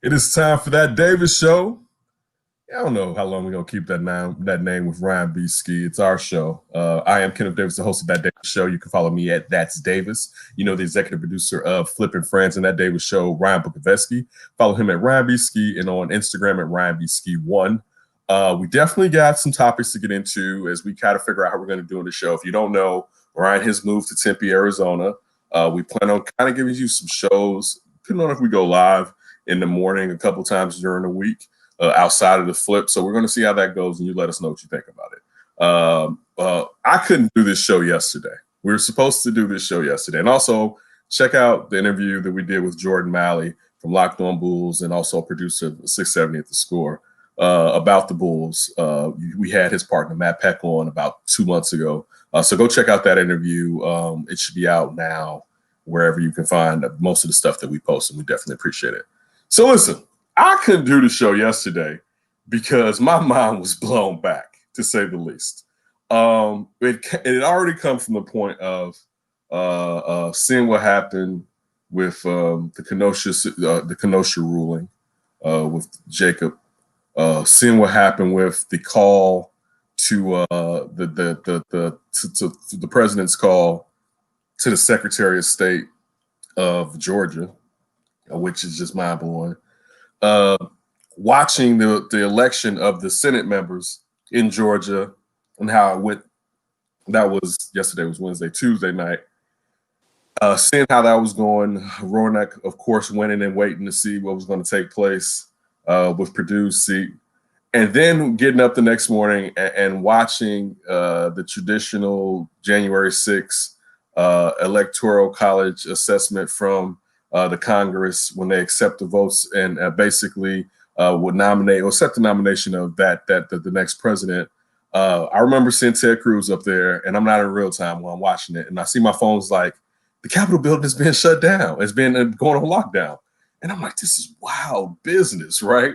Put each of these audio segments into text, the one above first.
It is time for that Davis show. I don't know how long we're gonna keep that name with Ryan B. Ski. It's our show. I am Kenneth Davis, the host of That Davis Show. You can follow me at That's Davis. You know, the executive producer of Flipping Friends and That Davis Show, Ryan Bukoveski. Follow him at Ryan B. Ski and on Instagram at Ryan B. Ski1. We definitely got some topics to get into as we kind of figure out how we're going to do on the show. If you don't know, Ryan has moved to Tempe, Arizona. We plan on kind of giving you some shows, depending on if we go live in the morning a couple times during the week. Outside of the flip. So we're going to see how that goes, and you let us know what you think about it. I couldn't do this show yesterday. We were supposed to do this show yesterday. And also check out the interview that we did with Jordan Malley from Locked On Bulls and also producer of 670 at the Score about the Bulls. We had his partner, Matt Peck, on about 2 months ago. So go check out that interview. It should be out now wherever you can find most of the stuff that we post, and we definitely appreciate it. So listen, I couldn't do the show yesterday because my mind was blown back, to say the least. It had already come from the point of seeing what happened with the Kenosha ruling with Jacob, seeing what happened with the call to the president's call to the Secretary of State of Georgia, which is just mind blowing. Watching the election of the Senate members in Georgia and how it went. That was yesterday, was Wednesday, Tuesday night. Seeing how that was going, Roanoke, of course, winning and waiting to see what was going to take place with Purdue's seat. And then getting up the next morning and watching the traditional January 6th electoral college assessment from the Congress when they accept the votes and basically would nominate or accept the nomination of the next president. I remember seeing Ted Cruz up there, and I'm not in real time while I'm watching it, and I see my phone's like, the Capitol building is being shut down. It's been going on lockdown. And I'm like, this is wild business, right?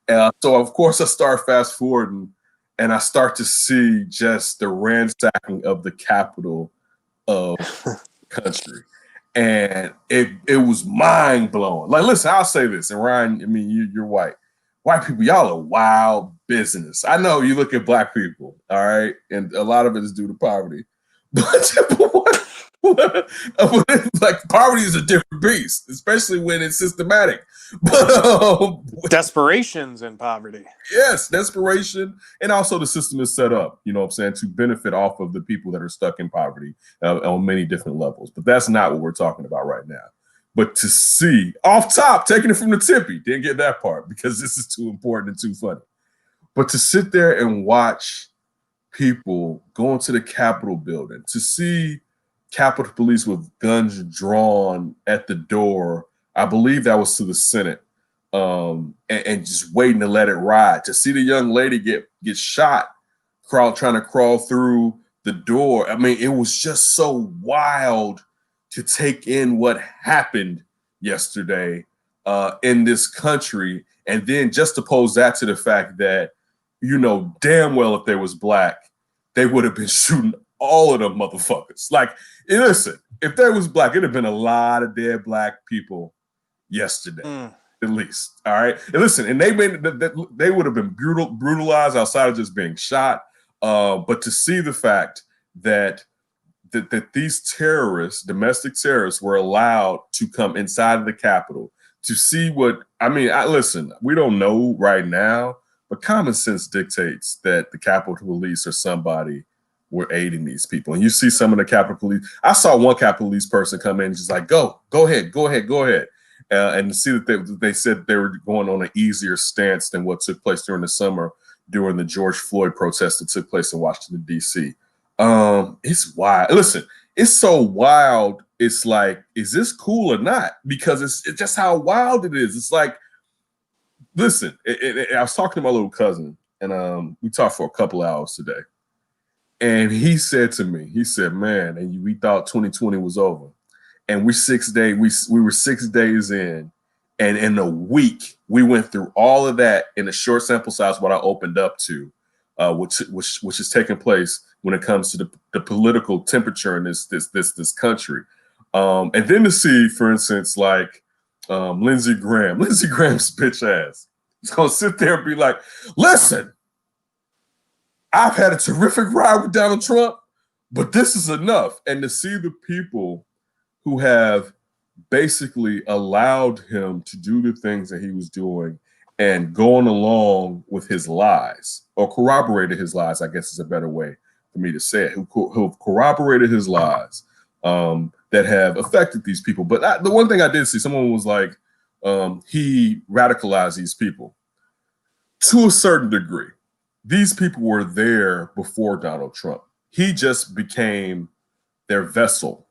So, of course, I start fast forwarding, and I start to see just the ransacking of the Capitol of the country. And it was mind blowing. Like, listen, I'll say this, and Ryan, I mean, you're white. White people, y'all are wild business. I know you look at black people, all right, and a lot of it is due to poverty. But like poverty is a different beast, especially when it's systematic. But desperation's in poverty. Yes, desperation, and also the system is set up, you know what I'm saying, to benefit off of the people that are stuck in poverty on many different levels. But that's not what we're talking about right now. But to see off top, taking it from the tippy, didn't get that part because this is too important and too funny. But to sit there and watch people go into the Capitol building, to see Capitol Police with guns drawn at the door, I believe that was to the Senate, and just waiting to let it ride. To see the young lady get shot, trying to crawl through the door. I mean, it was just so wild to take in what happened yesterday in this country, and then just to pose that to the fact that, you know, damn well if they was black, they would have been shooting all of them motherfuckers. Like, listen, if there was black, it'd have been a lot of dead black people yesterday, at least. All right. And listen, and they would have been brutalized outside of just being shot. But to see the fact that these terrorists, domestic terrorists, were allowed to come inside of the Capitol to see what I mean. Listen, we don't know right now, but common sense dictates that the Capitol Police or somebody were aiding these people. And you see some of the Capitol Police. I saw one Capitol Police person come in and just like, go ahead. And to see that they said they were going on an easier stance than what took place during the summer during the George Floyd protest that took place in Washington, D.C. It's wild. Listen, it's so wild. It's like, is this cool or not? Because it's just how wild it is. It's like, listen, I was talking to my little cousin, and we talked for a couple hours today. And he said to me, man, and we thought 2020 was over. And we were 6 days in. And in a week, we went through all of that in a short sample size, what I opened up to, which is taking place when it comes to the political temperature in this country. And then to see, for instance, like Lindsey Graham's bitch ass. He's going to sit there and be like, listen, I've had a terrific ride with Donald Trump, but this is enough. And to see the people who have basically allowed him to do the things that he was doing and going along with his lies, or corroborated his lies, I guess is a better way for me to say it, who corroborated his lies that have affected these people. But the one thing I did see, someone was like, he radicalized these people. To a certain degree, these people were there before Donald Trump. He just became their vessel.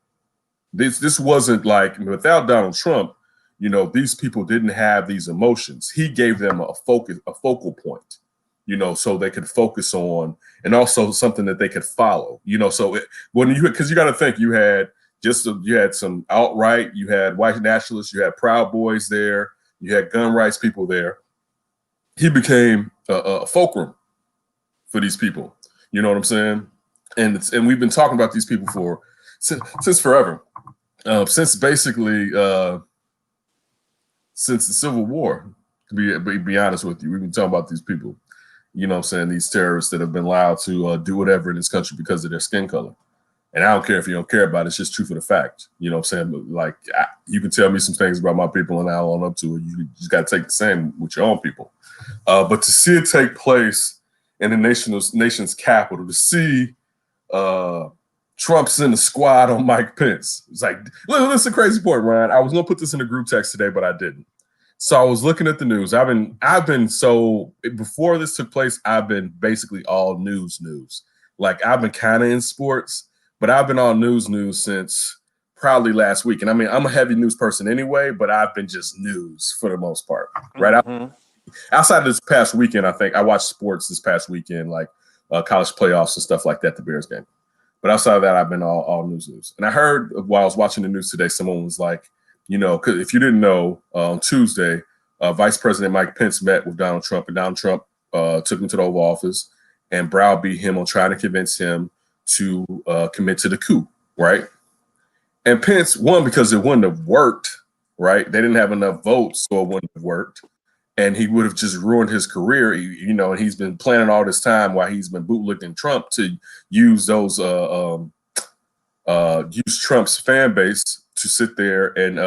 This wasn't like, without Donald Trump, you know, these people didn't have these emotions. He gave them a focal point, you know, so they could focus on, and also something that they could follow, you know. So because you got to think, you had some alt-right, you had white nationalists, you had Proud Boys there, you had gun rights people there. He became a fulcrum for these people. You know what I'm saying? And we've been talking about these people since forever, since basically since the Civil War. To be honest with you, we've been talking about these people. You know what I'm saying? These terrorists that have been allowed to do whatever in this country because of their skin color. And I don't care if you don't care about it. It's just true for the fact. You know what I'm saying? But like, you can tell me some things about my people and I'll own up to it. You just got to take the same with your own people. But to see it take place in the nation's capital, to see Trump's in the squad on Mike Pence. It's like, look, this is a crazy point, Ryan. I was going to put this in the group text today, but I didn't. So I was looking at the news. Before this took place, I've been basically all news. Like, I've been kind of in sports, but I've been all news since probably last week. And I mean, I'm a heavy news person anyway, but I've been just news for the most part, right? Mm-hmm. Outside of this past weekend, I think I watched sports this past weekend, like college playoffs and stuff like that, the Bears game. But outside of that, I've been all news. And I heard while I was watching the news today, someone was like, you know, because if you didn't know, on Tuesday, Vice President Mike Pence met with Donald Trump, and Donald Trump took him to the Oval Office and browbeat him on trying to convince him to commit to the coup, right? And Pence won because it wouldn't have worked, right? They didn't have enough votes, so it wouldn't have worked. And he would have just ruined his career, you know, and he's been planning all this time while he's been bootlicking Trump to use use Trump's fan base to sit there and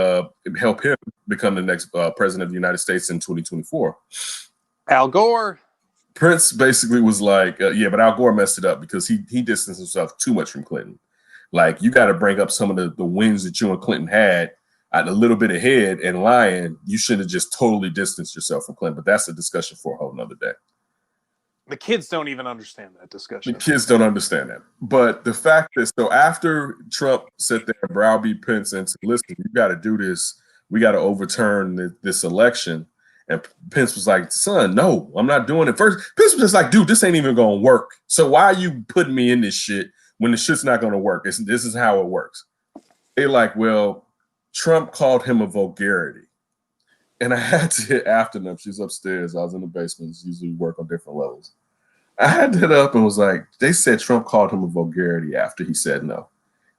help him become the next president of the United States in 2024. Al Gore. Pence basically was like, but Al Gore messed it up because he distanced himself too much from Clinton. Like, you got to bring up some of the wins that you and Clinton had a little bit ahead and lying. You shouldn't have just totally distanced yourself from Clinton, but that's a discussion for a whole nother day. The kids don't even understand that discussion. The kids don't understand that. But the fact is, so after Trump sat there and browbeat Pence and said, listen, you got to do this. We got to overturn this election. And Pence was like, son, no, I'm not doing it. First, Pence was just like, dude, this ain't even going to work. So why are you putting me in this shit when the shit's not going to work? This is how it works. They're like, well, Trump called him a vulgarity. And I had to hit after them. She's upstairs. I was in the basement. Usually we work on different levels. I had to hit up and was like, they said Trump called him a vulgarity after he said no.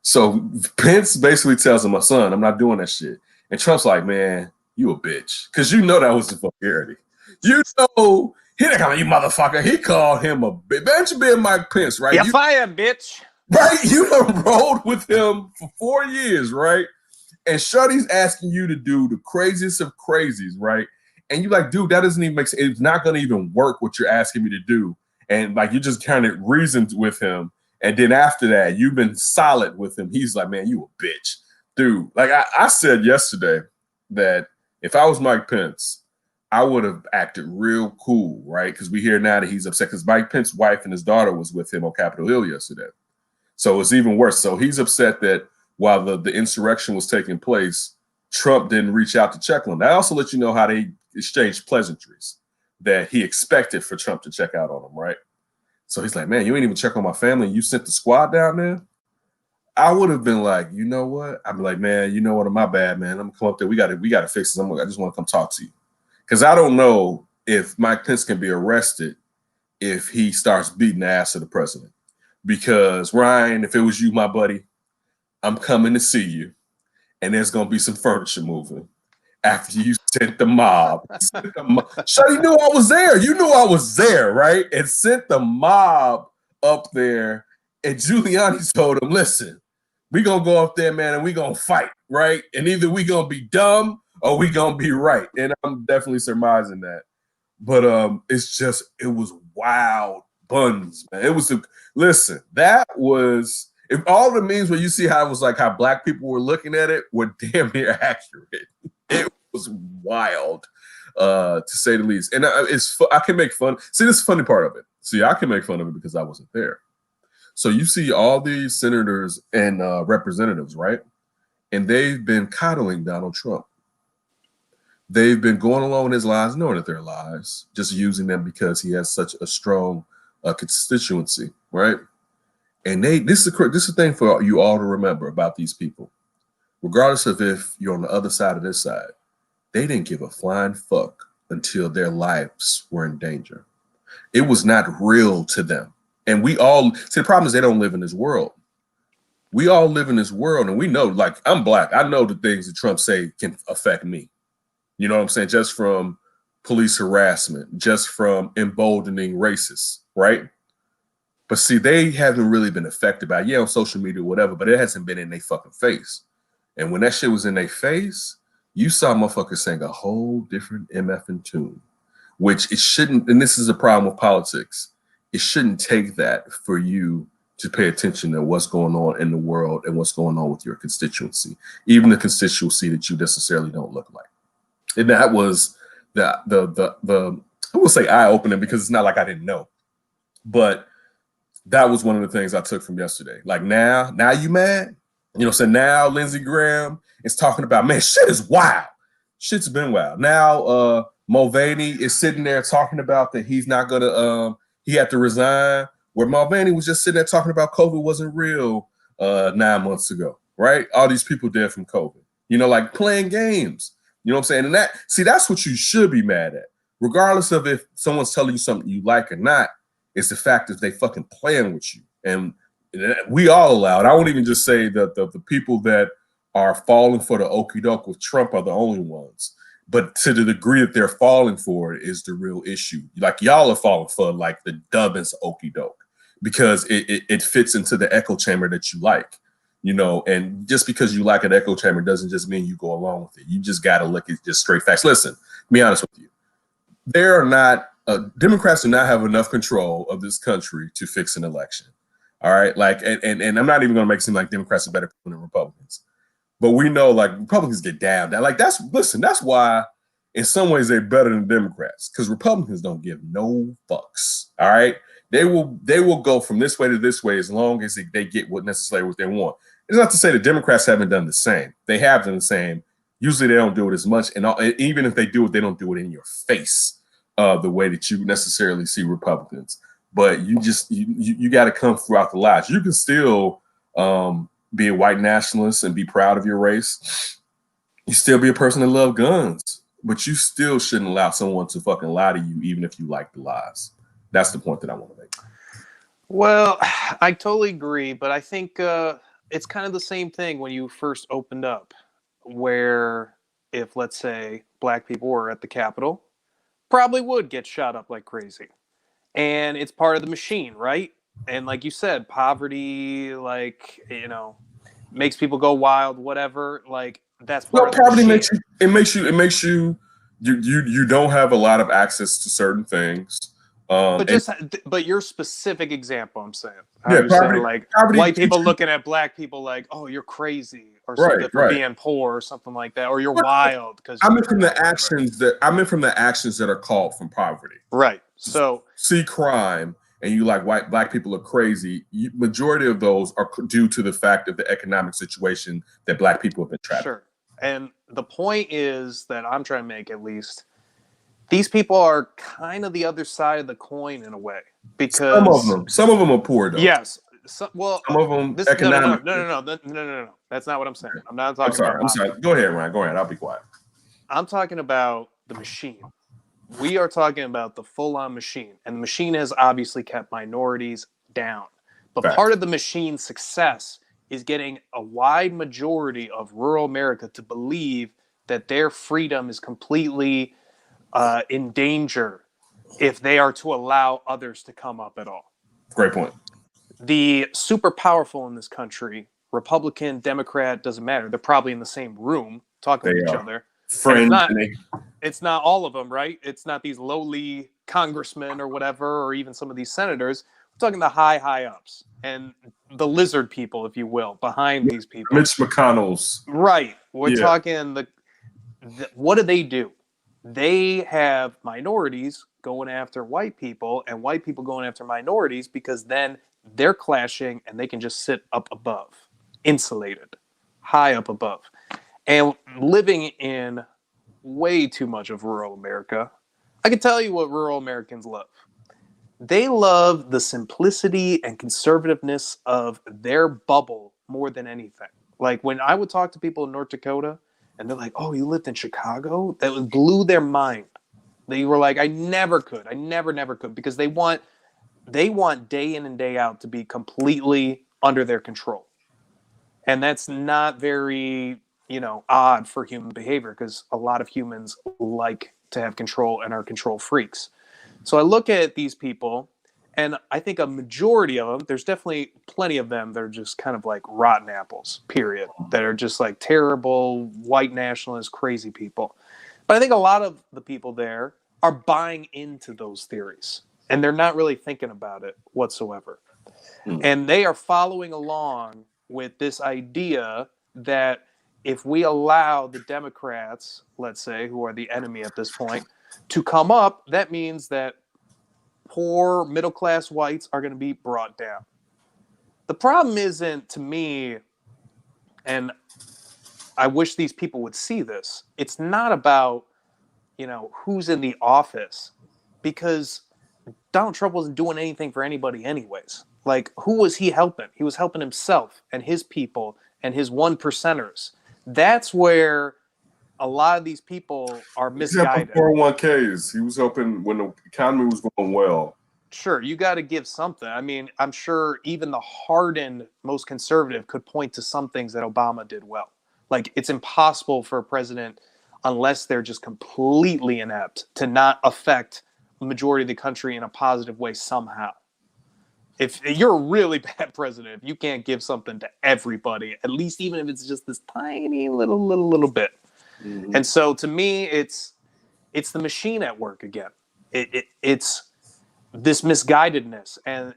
So Pence basically tells him, my son, I'm not doing that shit. And Trump's like, man, you a bitch. Because you know that was a vulgarity. You know, he didn't call you motherfucker. He called him a bitch. Man, you being Mike Pence, right? You're fired, bitch. Right? You done rolled with him for 4 years, right? And Shuddy's asking you to do the craziest of crazies, right? And you're like, dude, that doesn't even make sense. It's not going to even work what you're asking me to do. And like, you just kind of reasoned with him. And then after that, you've been solid with him. He's like, man, you a bitch. Dude, like I said yesterday that if I was Mike Pence, I would have acted real cool, right? Because we hear now that he's upset because Mike Pence's wife and his daughter was with him on Capitol Hill yesterday. So it's even worse. So he's upset that while the insurrection was taking place, Trump didn't reach out to check on him. That also lets you know how they exchanged pleasantries that he expected for Trump to check out on him, right? So he's like, man, you ain't even check on my family. You sent the squad down there? I would have been like, you know what? I'd be like, man, you know what? My bad, man. I'm gonna come up there. We gotta fix this. I just want to come talk to you. Because I don't know if Mike Pence can be arrested if he starts beating the ass of the president. Because Ryan, if it was you, my buddy, I'm coming to see you, and there's gonna be some furniture moving. after you sent the mob. Shuddy knew I was there. You knew I was there, right? And sent the mob up there. And Giuliani told him, listen, we going to go up there, man, and we going to fight, right? And either we going to be dumb or we going to be right. And I'm definitely surmising that. But it was wild buns, man. Listen, that was, if all the memes where you see how it was like how black people were looking at it were damn near accurate. It was wild, to say the least. And I can make fun. See, this is the funny part of it. See, I can make fun of it because I wasn't there. So you see all these senators and representatives, right? And they've been coddling Donald Trump. They've been going along with his lies, knowing that they're lies, just using them because he has such a strong constituency, right? And this is the thing for you all to remember about these people. Regardless of if you're on the other side of this side, they didn't give a flying fuck until their lives were in danger. It was not real to them. And we all, see, the problem is they don't live in this world. We all live in this world, and we know, like, I'm black. I know the things that Trump say can affect me. You know what I'm saying? Just from police harassment, just from emboldening racists, right? But see, they haven't really been affected by it. Yeah, on social media or whatever, but it hasn't been in their fucking face. And when that shit was in their face, you saw motherfuckers saying a whole different MFing tune, which it shouldn't, and this is a problem with politics. It shouldn't take that for you to pay attention to what's going on in the world and what's going on with your constituency, even the constituency that you necessarily don't look like. And that was the I will say eye-opening, because it's not like I didn't know. But that was one of the things I took from yesterday. Like, now you mad? You know what I'm saying? Now Lindsey Graham is talking about, man, shit is wild. Shit's been wild. Now Mulvaney is sitting there talking about that he's not going to, he had to resign, where Mulvaney was just sitting there talking about COVID wasn't real 9 months ago, right? All these people dead from COVID, you know, like playing games. You know what I'm saying? And that's what you should be mad at. Regardless of if someone's telling you something you like or not, it's the fact that they fucking playing with you. And we all allow it. I won't even just say that the people that are falling for the okie doke with Trump are the only ones. But to the degree that they're falling for it is the real issue. Like, y'all are falling for like the dumbest okie doke because it fits into the echo chamber that you like. You know, and just because you like an echo chamber doesn't just mean you go along with it. You just got to look at just straight facts. Listen, to be honest with you, there are not Democrats do not have enough control of this country to fix an election. All right, like, and I'm not even going to make it seem like Democrats are better than Republicans, but we know like Republicans get down. Like, that's why in some ways they're better than Democrats, because Republicans don't give no fucks. All right, they will go from this way to this way as long as they get what they want. It's not to say the Democrats haven't done the same. They have done the same. Usually they don't do it as much. And even if they do it, they don't do it in your face the way that you necessarily see Republicans. But you got to come throughout the lies. You can still be a white nationalist and be proud of your race. You still be a person that loves guns. But you still shouldn't allow someone to fucking lie to you, even if you like the lies. That's the point that I want to make. Well, I totally agree. But I think... it's kind of the same thing when you first opened up, where if, let's say, black people were at the Capitol, probably would get shot up like crazy. And it's part of the machine, right? And like you said, poverty, like, you know, makes people go wild, whatever. Like, that's part of the poverty machine. makes you you don't have a lot of access to certain things. But your specific example, I'm saying, poverty, like poverty, white people looking at black people like, oh, you're crazy or something for being poor or something like that, or you're wild because I meant from the actions that are called from poverty. Right. So see crime and you like black people are crazy. Majority of those are due to the fact of the economic situation that black people have been trapped. Sure. And the point is that I'm trying to make, at least, these people are kind of the other side of the coin in a way, because some of them are poor though. Yes. Some of them economic. No. That's not what I'm saying. I'm not talking. I'm sorry. Go ahead, Ryan. Go ahead. I'll be quiet. I'm talking about the machine. We are talking about the full-on machine, and the machine has obviously kept minorities down. But part of the machine's success is getting a wide majority of rural America to believe that their freedom is completely in danger if they are to allow others to come up at all. Great point. The super powerful in this country, Republican, Democrat, doesn't matter. They're probably in the same room talking with each other. Friends. It's not all of them, right? It's not these lowly congressmen or whatever, or even some of these senators. We're talking the high ups and the lizard people, if you will, behind these people. Mitch McConnell's. Right. We're talking what do? They have minorities going after white people and white people going after minorities because then they're clashing and they can just sit up above, insulated, high up above. And living in way too much of rural America, I can tell you what rural Americans love. They love the simplicity and conservativeness of their bubble more than anything. Like when I would talk to people in North Dakota and they're like, oh, you lived in Chicago? That blew their mind. They were like, I never could. I never could, because they want day in and day out to be completely under their control. And that's not very, odd for human behavior, because a lot of humans like to have control and are control freaks. So I look at these people, and I think a majority of them, there's definitely plenty of them that are just kind of like rotten apples, period, that are just like terrible white nationalist, crazy people. But I think a lot of the people there are buying into those theories, and they're not really thinking about it whatsoever. And they are following along with this idea that if we allow the Democrats, let's say, who are the enemy at this point, to come up, that means that poor middle-class whites are going to be brought down. The problem isn't, to me, and I wish these people would see this, it's not about, who's in the office, because Donald Trump wasn't doing anything for anybody anyways. Like, who was he helping? He was helping himself and his people and his 1%ers. That's where a lot of these people are misguided. 401ks. He was helping when the economy was going well. Sure, you got to give something. I mean, I'm sure even the hardened, most conservative could point to some things that Obama did well. Like, it's impossible for a president, unless they're just completely inept, to not affect the majority of the country in a positive way somehow. If you're a really bad president, if you can't give something to everybody, at least even if it's just this tiny little bit. Mm-hmm. And so to me, it's the machine at work again. It's this misguidedness, and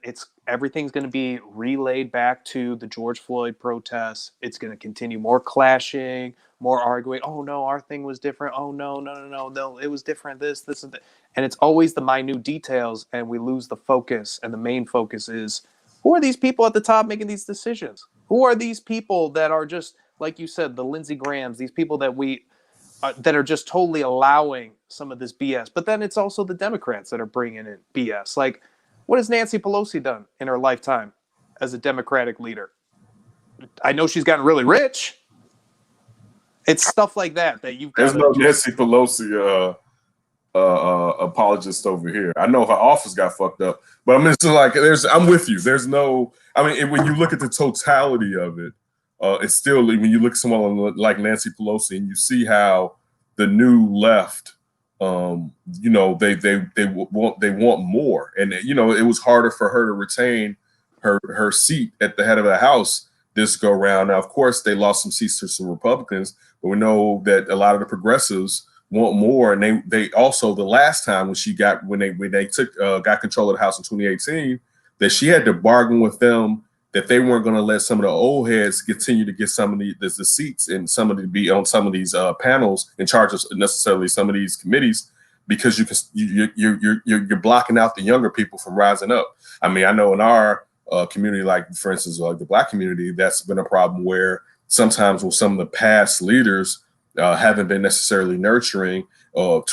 everything's going to be relayed back to the George Floyd protests. It's going to continue more clashing, more arguing. Oh no, our thing was different. Oh no, it was different. This and that. And it's always the minute details, and we lose the focus. And the main focus is, who are these people at the top making these decisions? Who are these people that are just, like you said, the Lindsey Grahams, these people that that are just totally allowing some of this BS? But then it's also the Democrats that are bringing in BS. Like, what has Nancy Pelosi done in her lifetime as a Democratic leader? I know she's gotten really rich. It's stuff like that you've got. There's no Nancy Pelosi apologist over here. I know her office got fucked up, but I mean, it's like I'm with you. There's no. I mean, when you look at the totality of it, it's still, when you look at someone like Nancy Pelosi and you see how the new left, they want more, and it was harder for her to retain her seat at the head of the House this go round. Now, of course, they lost some seats to some Republicans, but we know that a lot of the progressives want more, and they also, the last time when they got control of the House in 2018, that she had to bargain with them that they weren't going to let some of the old heads continue to get some of the seats and some of the be on some of these panels in charge of necessarily some of these committees, because you're blocking out the younger people from rising up. I mean, I know in our community, like for instance, like the Black community, that's been a problem where sometimes with some of the past leaders haven't been necessarily nurturing or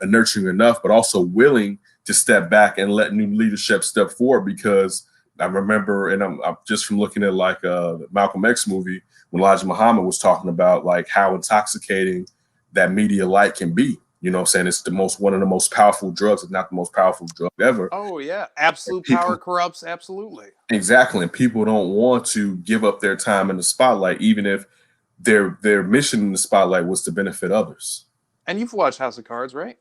nurturing enough, but also willing to step back and let new leadership step forward. Because I remember, and I'm just from looking at like the Malcolm X movie, when Elijah Muhammad was talking about like how intoxicating that media light can be. You know what I'm saying? It's one of the most powerful drugs, if not the most powerful drug ever. Oh yeah, absolute power corrupts, absolutely. Exactly, and people don't want to give up their time in the spotlight, even if their mission in the spotlight was to benefit others. And you've watched House of Cards, right?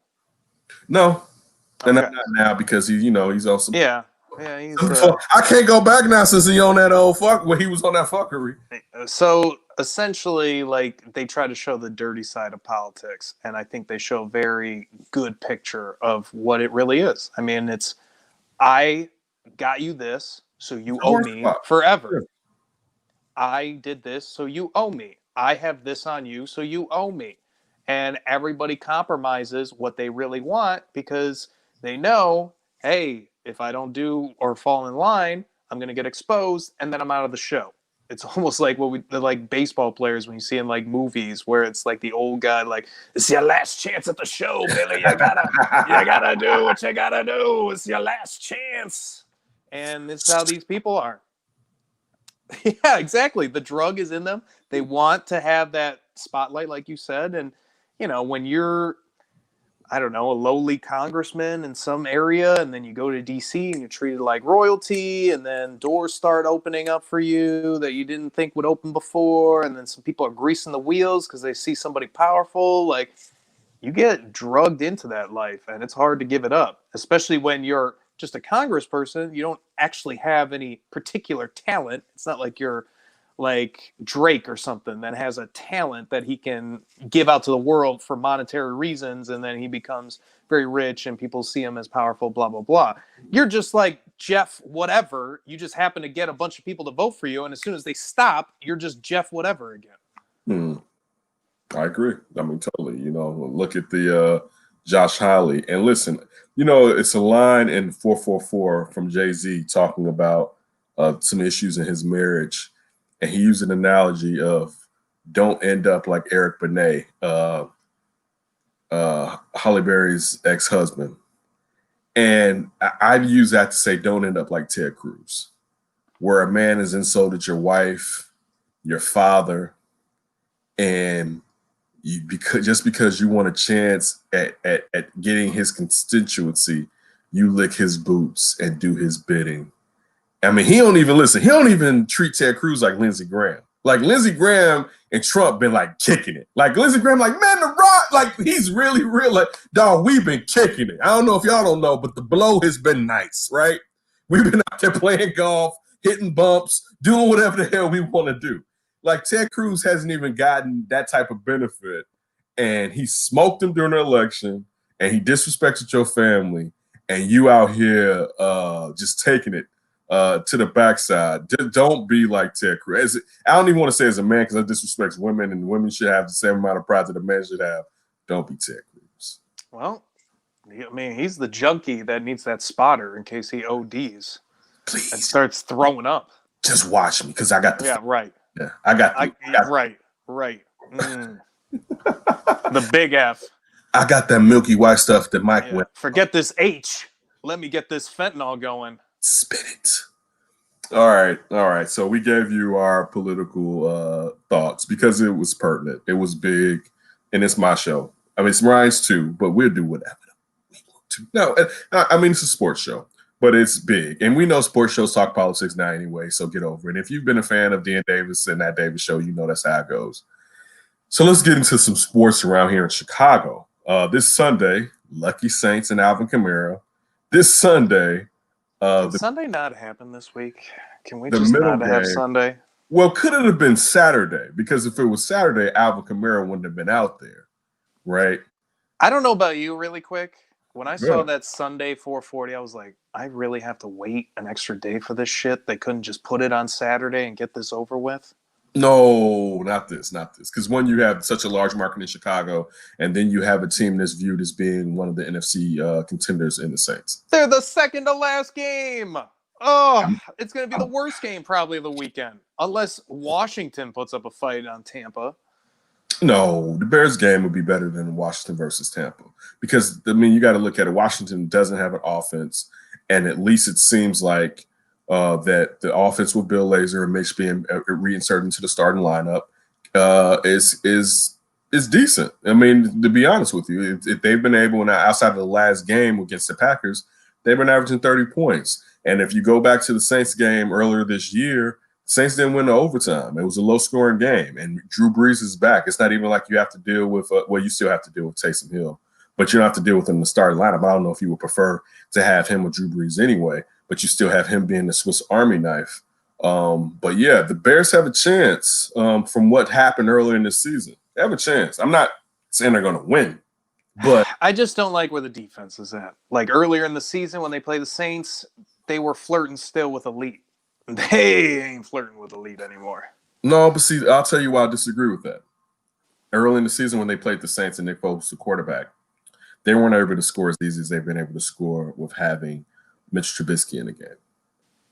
No, and Okay. I'm not now because he's on some. Yeah. Yeah, he's I can't go back now since he on that old fuck when he was on that fuckery. So essentially, like, they try to show the dirty side of politics, and I think they show a very good picture of what it really is. I mean, it's I got you this, so you owe me forever. Sure. I did this, so you owe me. I have this on you, so you owe me. And everybody compromises what they really want because they know, hey, if I don't do or fall in line, I'm going to get exposed and then I'm out of the show. It's almost like like baseball players when you see in like movies where it's like the old guy, like, it's your last chance at the show, Billy. You gotta do what you gotta do. It's your last chance. And this is how these people are. Yeah, exactly. The drug is in them. They want to have that spotlight, like you said. And, when you're, I don't know, a lowly congressman in some area, and then you go to D.C. and you're treated like royalty, and then doors start opening up for you that you didn't think would open before, and then some people are greasing the wheels because they see somebody powerful. Like, you get drugged into that life, and it's hard to give it up, especially when you're just a congressperson. You don't actually have any particular talent. It's not like you're like Drake or something that has a talent that he can give out to the world for monetary reasons, and then he becomes very rich and people see him as powerful, blah, blah, blah. You're just like Jeff whatever. You just happen to get a bunch of people to vote for you, and as soon as they stop, you're just Jeff whatever again. I agree. I mean, totally. Look at the Josh Hawley. And listen, it's a line in 444 from Jay-Z talking about some issues in his marriage. And he used an analogy of don't end up like Eric Benet, Halle Berry's ex-husband. And I've used that to say don't end up like Ted Cruz, where a man has insulted your wife, your father, and because you want a chance at getting his constituency, you lick his boots and do his bidding. I mean, he don't even listen. He don't even treat Ted Cruz like Lindsey Graham. Like Lindsey Graham and Trump been like kicking it. Like Lindsey Graham, like, man, the rock, like he's really real. Like, dog, we've been kicking it. I don't know if y'all don't know, but the blow has been nice, right? We've been out there playing golf, hitting bumps, doing whatever the hell we want to do. Like Ted Cruz hasn't even gotten that type of benefit, and he smoked him during the election, and he disrespected your family, and you out here just taking it to the backside. Don't be like Ted Cruz. I don't even want to say as a man because that disrespects women, and women should have the same amount of pride that a man should have. Don't be Ted Cruz. Well, I mean, he's the junkie that needs that spotter in case he ODs. Please. And starts throwing up. Just watch me because I got the. Yeah, right. Yeah, I got right. The big F. I got that Milky White stuff that Mike went. Forget this H. Let me get this fentanyl going. Spit it. All right. So we gave you our political thoughts because it was pertinent. It was big, and it's my show. I mean, it's Ryan's too, but we'll do whatever we want to. No, I mean, it's a sports show, but it's big. And we know sports shows talk politics now anyway, so get over it. If you've been a fan of Dan Davis and that Davis show, you know that's how it goes. So let's get into some sports around here in Chicago. This Sunday, Lucky Saints and Alvin Kamara. This Sunday. Did Sunday not happen this week? Can we just not have Sunday? Well, could it have been Saturday? Because if it was Saturday, Alvin Kamara wouldn't have been out there, right? I don't know about you really quick. When I saw that Sunday 4:40, I was like, I really have to wait an extra day for this shit? They couldn't just put it on Saturday and get this over with? No, not this. Because when you have such a large market in Chicago, and then you have a team that's viewed as being one of the NFC contenders in the Saints. They're the second to last game. Oh, it's going to be the worst game probably of the weekend. Unless Washington puts up a fight on Tampa. No, the Bears game would be better than Washington versus Tampa. Because, I mean, you got to look at it. Washington doesn't have an offense, and at least it seems like that the offense with Bill Lazor and Mitch being reinserted into the starting lineup is decent. I mean, to be honest with you, if they've been able, and outside of the last game against the Packers, they've been averaging 30 points. And if you go back to the Saints game earlier this year, Saints didn't win the overtime. It was a low-scoring game, and Drew Brees is back. It's not even like you have to deal with you still have to deal with Taysom Hill, but you don't have to deal with him in the starting lineup. I don't know if you would prefer to have him with Drew Brees anyway, but you still have him being the Swiss Army knife. But yeah, the Bears have a chance from what happened earlier in the season. They have a chance. I'm not saying they're going to win, but I just don't like where the defense is at. Like earlier in the season when they played the Saints, they were flirting still with elite. They ain't flirting with elite anymore. No, but see, I'll tell you why I disagree with that. Early in the season when they played the Saints and Nick Foles was the quarterback, they weren't able to score as easy as they've been able to score with having Mitch Trubisky in the game.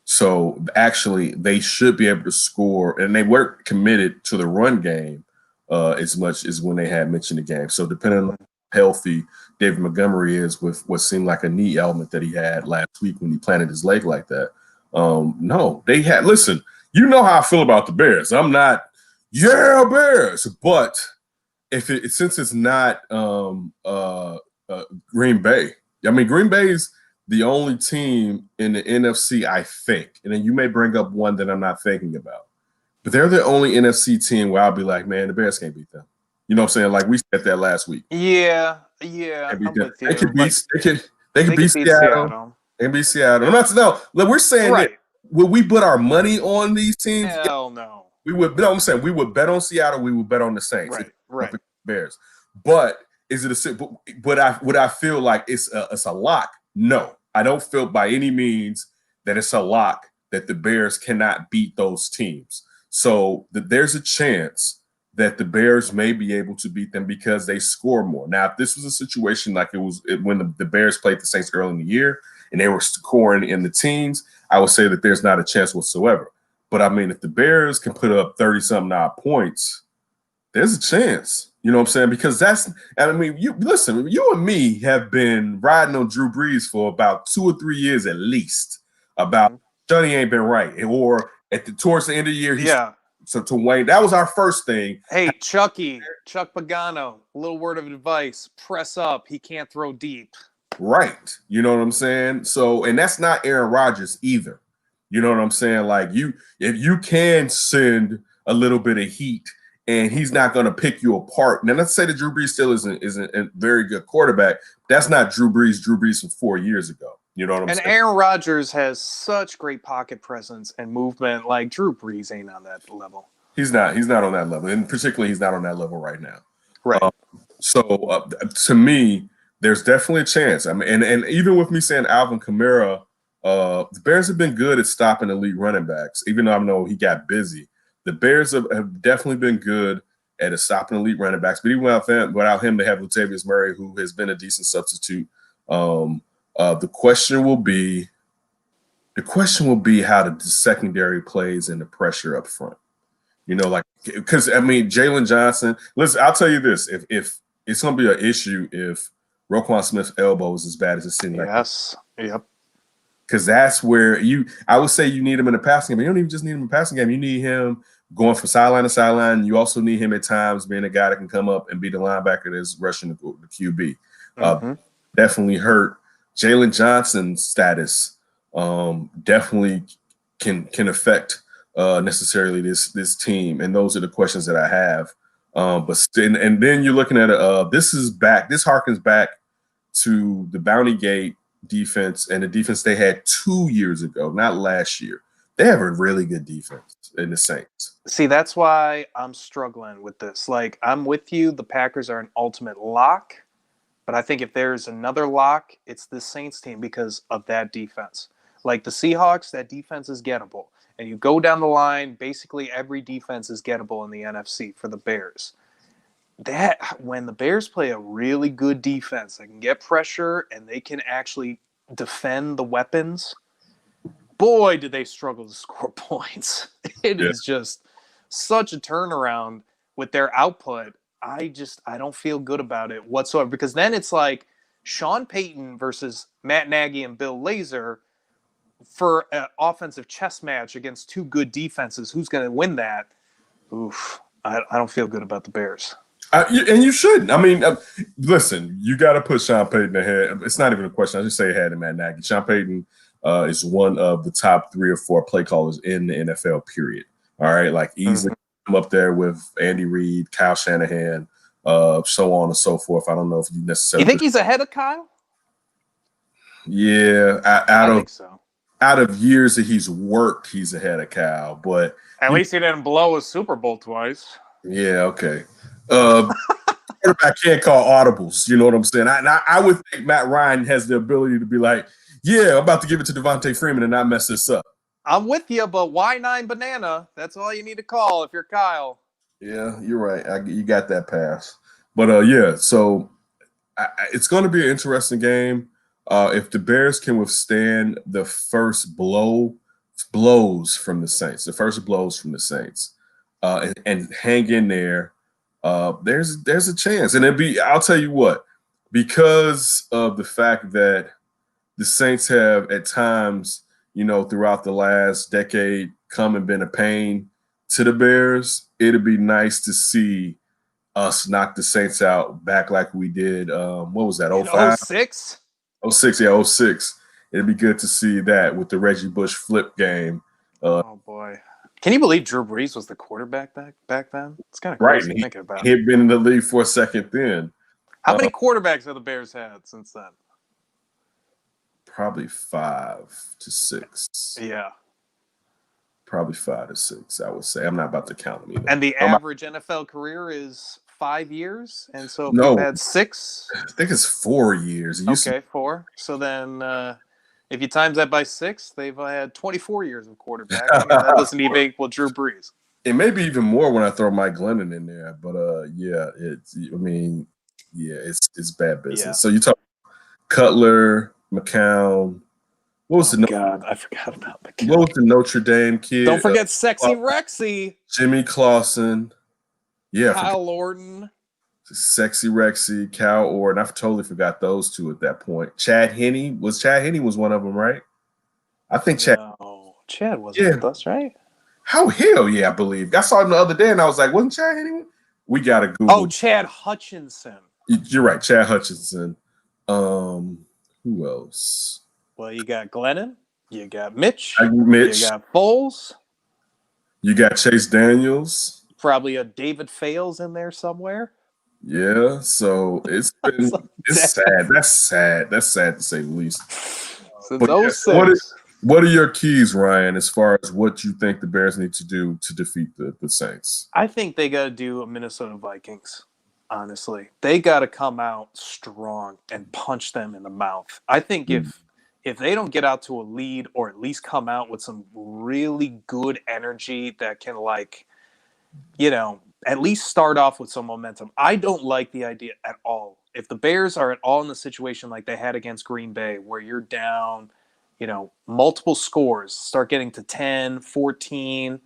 So actually, they should be able to score, and they weren't committed to the run game as much as when they had Mitch in the game. So depending on how healthy David Montgomery is with what seemed like a knee element that he had last week when he planted his leg like that. No, they had – listen, you know how I feel about the Bears. I'm not, yeah, Bears. But since it's not Green Bay, I mean, Green Bay's the only team in the NFC, I think. And then you may bring up one that I'm not thinking about. But they're the only NFC team where I'll be like, man, the Bears can't beat them. You know what I'm saying? Like we said that last week. Yeah. They could beat Seattle. They can beat Seattle. I'm not no. Look, we're saying that would we put our money on these teams? Hell no. We would. No, I'm saying we would bet on Seattle. We would bet on the Saints. Right. Bears. But is it a? But would I feel like it's a lock? No, I don't feel by any means that it's a lock that the Bears cannot beat those teams. So there's a chance that the Bears may be able to beat them because they score more. Now, if this was a situation like it was when the Bears played the Saints early in the year and they were scoring in the teens, I would say that there's not a chance whatsoever. But, I mean, if the Bears can put up 30-something odd points, there's a chance. You know what I'm saying? Because you and me have been riding on Drew Brees for about 2 or 3 years at least about Johnny ain't been right. Or towards the end of the year, So to Wayne, that was our first thing. Hey, Chuck Pagano, a little word of advice. Press up. He can't throw deep. Right. You know what I'm saying? So, and that's not Aaron Rodgers either. You know what I'm saying? Like if you can send a little bit of heat and he's not going to pick you apart. Now, let's say that Drew Brees still isn't a very good quarterback. That's not Drew Brees from 4 years ago. You know what I'm saying? And Aaron Rodgers has such great pocket presence and movement. Like Drew Brees ain't on that level. He's not on that level. And particularly he's not on that level right now. Right. So to me, there's definitely a chance. I mean, and even with me saying Alvin Kamara, the Bears have been good at stopping elite running backs, even though I know he got busy. The Bears have definitely been good at stopping elite running backs. But even without him, they have Latavius Murray, who has been a decent substitute. The question will be how the secondary plays and the pressure up front. You know, like because I mean Jalen Johnson. Listen, I'll tell you this: if it's going to be an issue if Roquan Smith's elbow is as bad as it seems like. Yes. Yep. Because that's where I would say you need him in the passing game. But you don't even just need him in the passing game. You need him going from sideline to sideline. You also need him at times being a guy that can come up and be the linebacker that's rushing the QB. Definitely hurt. Jalen Johnson's status definitely can affect necessarily this team. And those are the questions that I have. And then you're looking at this harkens back to the Bounty Gate defense and the defense they had 2 years ago, not last year. They have a really good defense in the Saints. See, that's why I'm struggling with this. Like, I'm with you. The Packers are an ultimate lock, but I think if there's another lock, it's the Saints team because of that defense. Like the Seahawks, that defense is gettable. And you go down the line, basically every defense is gettable in the NFC for the Bears. That when the Bears play a really good defense, they can get pressure and they can actually defend the weapons. Boy, did they struggle to score points. It is just such a turnaround with their output. I don't feel good about it whatsoever because then it's like Sean Payton versus Matt Nagy and Bill Lazor for an offensive chess match against two good defenses. Who's going to win that? Oof. I don't feel good about the Bears. And you shouldn't. I mean, listen, you got to put Sean Payton ahead. It's not even a question. I just say ahead of Matt Nagy. Sean Payton is one of the top 3 or 4 play callers in the NFL, period. All right, like easily up there with Andy Reid, Kyle Shanahan, so on and so forth. I don't know if you necessarily. You think he's ahead of Kyle? Yeah, I think so. Out of years that he's worked, he's ahead of Kyle. But at least he didn't blow a Super Bowl twice. Yeah, okay. Quarterback can't call audibles. You know what I'm saying? I would think Matt Ryan has the ability to be like, yeah, I'm about to give it to Devontae Freeman and not mess this up. I'm with you, but why 9 banana? That's all you need to call if you're Kyle. Yeah, you're right. You got that pass. But, yeah, so it's going to be an interesting game. If the Bears can withstand the first blows from the Saints, and hang in there, there's a chance. And I'll tell you what, because of the fact that the Saints have at times, throughout the last decade come and been a pain to the Bears, it'd be nice to see us knock the Saints out back like we did. What was that? 05? 06? 06, yeah, 06. It'd be good to see that with the Reggie Bush flip game. Oh boy. Can you believe Drew Brees was the quarterback back then? It's kind of crazy thinking about it. He had been in the league for a second then. How many quarterbacks have the Bears had since then? Probably 5 to 6. Yeah. Probably 5 to 6, I would say. I'm not about to count them either. And the average NFL career is 5 years? And so if you've had 6? I think it's 4 years. Okay, 4. So then if you times that by 6, they've had 24 years of quarterback. I mean, that doesn't even equal Drew Brees. It may be even more when I throw Mike Glennon in there. But, it's bad business. Yeah. So you talk Cutler, McCown. What was God, I forgot about McCown. What was the Notre Dame kid? Don't forget Sexy Rexy. Jimmy Clausen. Yeah. Kyle Orton. Sexy Rexy, Cal Orton. I totally forgot those 2 at that point. Chad Henne was one of them, right? I think Chad. No, Chad wasn't with us, right? How hell yeah, I believe. I saw him the other day and I was like, wasn't Chad Henne? We gotta Google. Oh, Chad Hutchinson. You're right, Chad Hutchinson. Who else? Well, you got Glennon, you got Mitch, you got Foles, you got Chase Daniels. Probably a David Fales in there somewhere. Yeah, so it's been it's sad. That's sad. That's sad to say the least. What are your keys, Ryan, as far as what you think the Bears need to do to defeat the Saints? I think they got to do a Minnesota Vikings. Honestly, they got to come out strong and punch them in the mouth. I think if they don't get out to a lead or at least come out with some really good energy that can at least start off with some momentum. I don't like the idea at all. If the Bears are at all in the situation like they had against Green Bay, where you're down, multiple scores, start getting to 10, 14,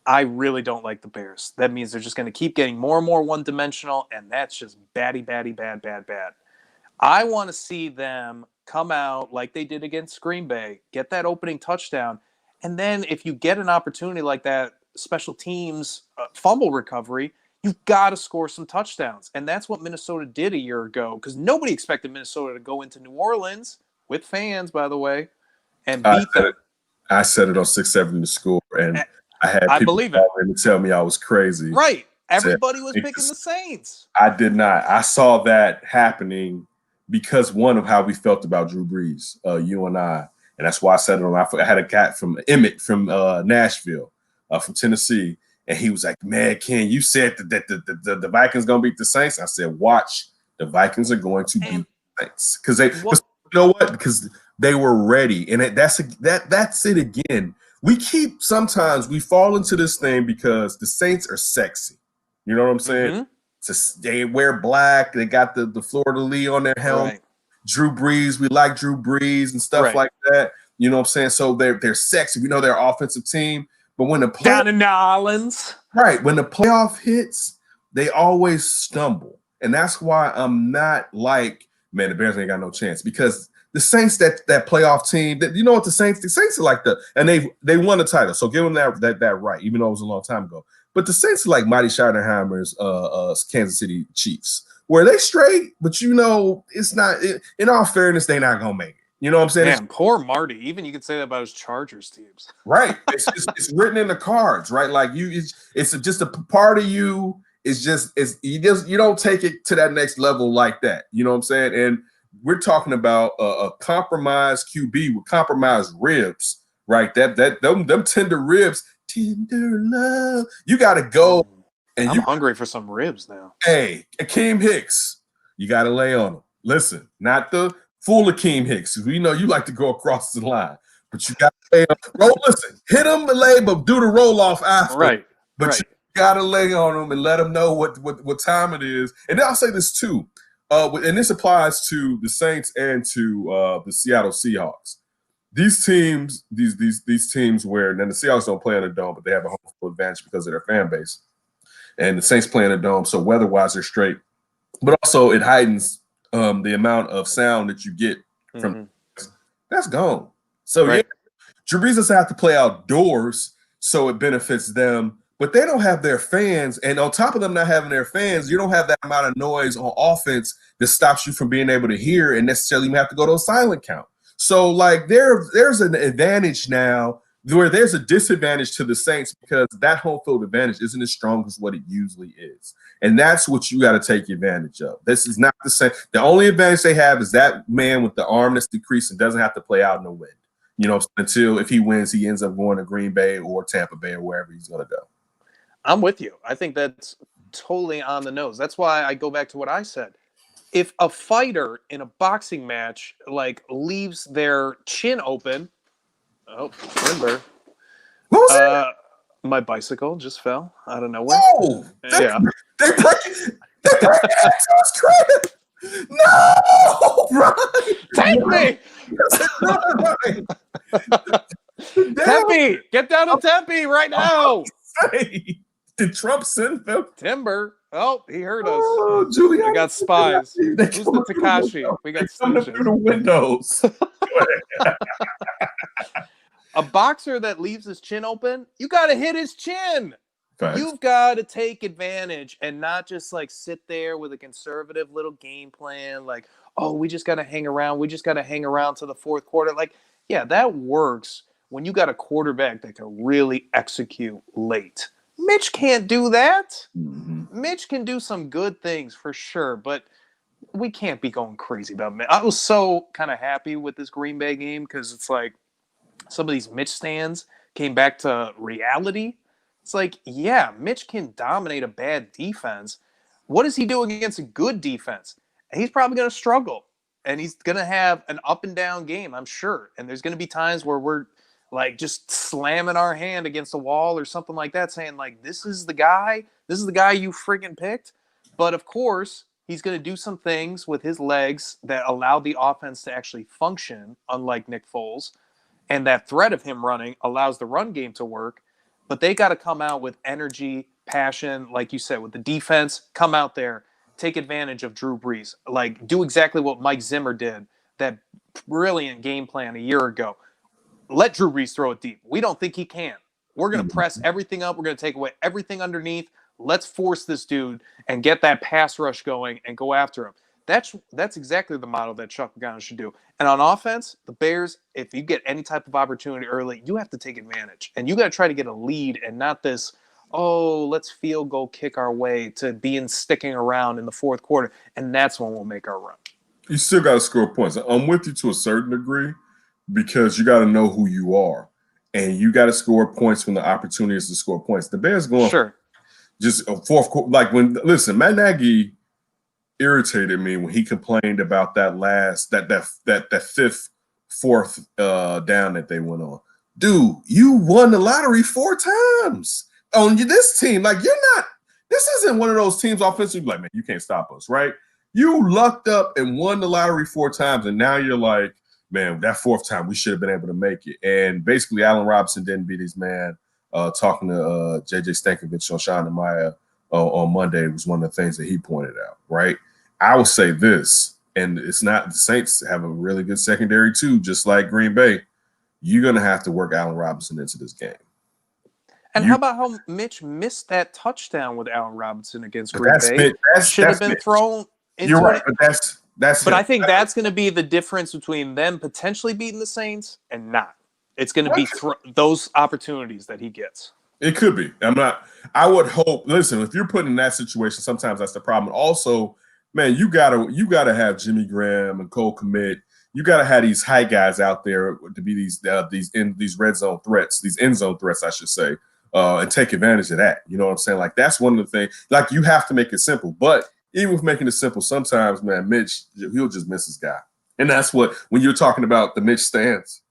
I really don't like the Bears. That means they're just going to keep getting more and more one-dimensional, and that's just bad. I want to see them come out like they did against Green Bay, get that opening touchdown, and then if you get an opportunity like that, special teams fumble recovery, you've got to score some touchdowns. And that's what Minnesota did a year ago, because nobody expected Minnesota to go into New Orleans, with fans, by the way, and beat them. I said it on 6-7 to score, and I had people to tell me I was crazy. Right. Everybody was picking the Saints. I did not. I saw that happening because, one, of how we felt about Drew Brees, you and I. And that's why I said it on. I had a guy from Emmett from Nashville, from Tennessee. And he was like, man, Ken, you said that the Vikings going to beat the Saints. I said, watch. The Vikings are going to beat the Saints. Because you know what? Because they were ready. And that's it again. Sometimes we fall into this thing because the Saints are sexy. You know what I'm saying? They wear black. They got the fleur-de-lis on their helmet. Right. Drew Brees, we like Drew Brees and stuff like that. You know what I'm saying? So they're sexy. We know they're an offensive team. But when down in New Orleans. Right. When the playoff hits, they always stumble. And that's why I'm not like, man, the Bears ain't got no chance. Because the Saints, that playoff team, you know what the Saints are like and they won the title. So give them that right, even though it was a long time ago. But the Saints are like Marty Schottenheimer's Kansas City Chiefs, where they straight, but it's not. In all fairness, they not gonna make it. You know what I'm saying? Man, poor Marty. Even you could say that about his Chargers teams. Right. It's written in the cards, right? Like it's just a part of you. You don't take it to that next level like that. You know what I'm saying? And we're talking about a compromised QB with compromised ribs, right? Them tender ribs, tender love. You got to go. And I'm hungry for some ribs now. Hey, Akeem Hicks, you got to lay on him. Listen, not the full Akeem Hicks. We know you like to go across the line, but you got to lay on. Listen, hit him the lay, but do the roll off after. Right. But you got to lay on him and let him know what time it is. And then I'll say this too, and this applies to the Saints and to the Seattle Seahawks. These teams, these teams where then the Seahawks don't play in a dome, but they have a home field advantage because of their fan base. And the Saints play in a dome, so weather-wise they're straight. But also it heightens the amount of sound that you get from that's gone. So yeah, Drew Brees doesn't have to play outdoors, so it benefits them. But they don't have their fans, and on top of them not having their fans, you don't have that amount of noise on offense that stops you from being able to hear and necessarily even have to go to a silent count. So like there's an advantage now where there's a disadvantage to the Saints because that home field advantage isn't as strong as what it usually is. And that's what you got to take advantage of. This is not the same. The only advantage they have is that man with the arm that's decreased and doesn't have to play out in the wind. You know, until if he wins, he ends up going to Green Bay or Tampa Bay or wherever he's going to go. I'm with you. I think that's totally on the nose. That's why I go back to what I said. If a fighter in a boxing match like leaves their chin open, remember, what was that? My bicycle just fell out of nowhere. Oh, yeah. They break that to his credit. No, Ryan. Take me. Tempe, get down to Tempe right now. Did Trump send them? Timber. Oh, he heard us. Oh, Julia. We got spies. Who's the Takashi? We got coming through the windows. A boxer that leaves his chin open, you got to hit his chin. Facts. You've got to take advantage and not just like sit there with a conservative little game plan. Like, oh, we just got to hang around. We just got to hang around to the fourth quarter. Like, yeah, that works when you got a quarterback that can really execute late. Mitch can't do that. Mitch can do some good things for sure, but we can't be going crazy about Mitch. I was so kind of happy with this Green Bay game because it's like some of these Mitch stands came back to reality. It's like, yeah, Mitch can dominate a bad defense. What is he doing against a good defense? And he's probably going to struggle, and he's going to have an up and down game, I'm sure. And there's going to be times where we're like just slamming our hand against a wall or something like that, saying like, this is the guy you friggin' picked. But of course, he's going to do some things with his legs that allow the offense to actually function, unlike Nick Foles. And that threat of him running allows the run game to work. But they got to come out with energy, passion, like you said, with the defense, come out there, take advantage of Drew Brees. Like, do exactly what Mike Zimmer did, that brilliant game plan a year ago. Let Drew Brees throw it deep. We don't think he can. We're going to press everything up. We're going to take away everything underneath. Let's force this dude and get that pass rush going and go after him. That's exactly the model that Chuck Pagano should do. And on offense, the Bears, if you get any type of opportunity early, you have to take advantage. And you got to try to get a lead and not this, oh, let's field goal kick our way to sticking around in the fourth quarter. And that's when we'll make our run. You still got to score points. I'm with you to a certain degree because you got to know who you are. And you got to score points when the opportunity is to score points. The Bears going just a fourth quarter. Like Matt Nagy irritated me when he complained about that fourth down that they went on. Dude, you won the lottery 4 times on this team. Like, this isn't one of those teams offensively like, man, you can't stop us, right? You lucked up and won the lottery 4 times, and now you're like, man, that 4th time we should have been able to make it. And basically, Allen Robinson didn't beat his man. Talking to J.J. Stankovic on Sean and Maya on Monday was one of the things that he pointed out, right? I will say this, and it's not the Saints have a really good secondary too, just like Green Bay. You're going to have to work Allen Robinson into this game. And how about how Mitch missed that touchdown with Allen Robinson against Green Bay? Should have been thrown into You're right, but That's But him. I think that's going to be the difference between them potentially beating the Saints and not. It's going to be those opportunities that he gets. It could be. I would hope. Listen, if you're put in that situation, sometimes that's the problem. Also, man, you gotta have Jimmy Graham and Cole Kmet. You gotta have these high guys out there to be these red zone threats, these end zone threats, I should say, and take advantage of that. You know what I'm saying? Like that's one of the things. Like you have to make it simple, but even with making it simple, sometimes, man, Mitch he'll just miss his guy, and that's what when you're talking about the Mitch stance.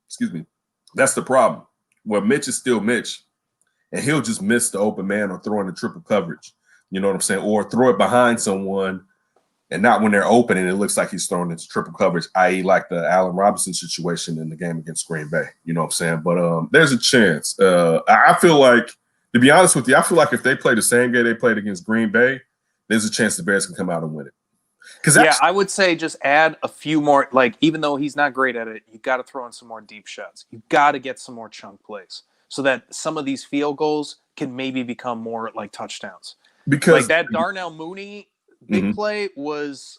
Excuse me, that's the problem. Well, Mitch is still Mitch. And he'll just miss the open man or throw in the triple coverage. You know what I'm saying? Or throw it behind someone and not when they're open and it looks like he's throwing into triple coverage, i.e. like the Allen Robinson situation in the game against Green Bay. You know what I'm saying? But there's a chance. I feel like, to be honest with you, I feel like if they play the same game they played against Green Bay, there's a chance the Bears can come out and win it. Yeah, I would say just add a few more. Like, even though he's not great at it, you got to throw in some more deep shots. You got to get some more chunk plays, so that some of these field goals can maybe become more like touchdowns. Because like that Darnell Mooney big play was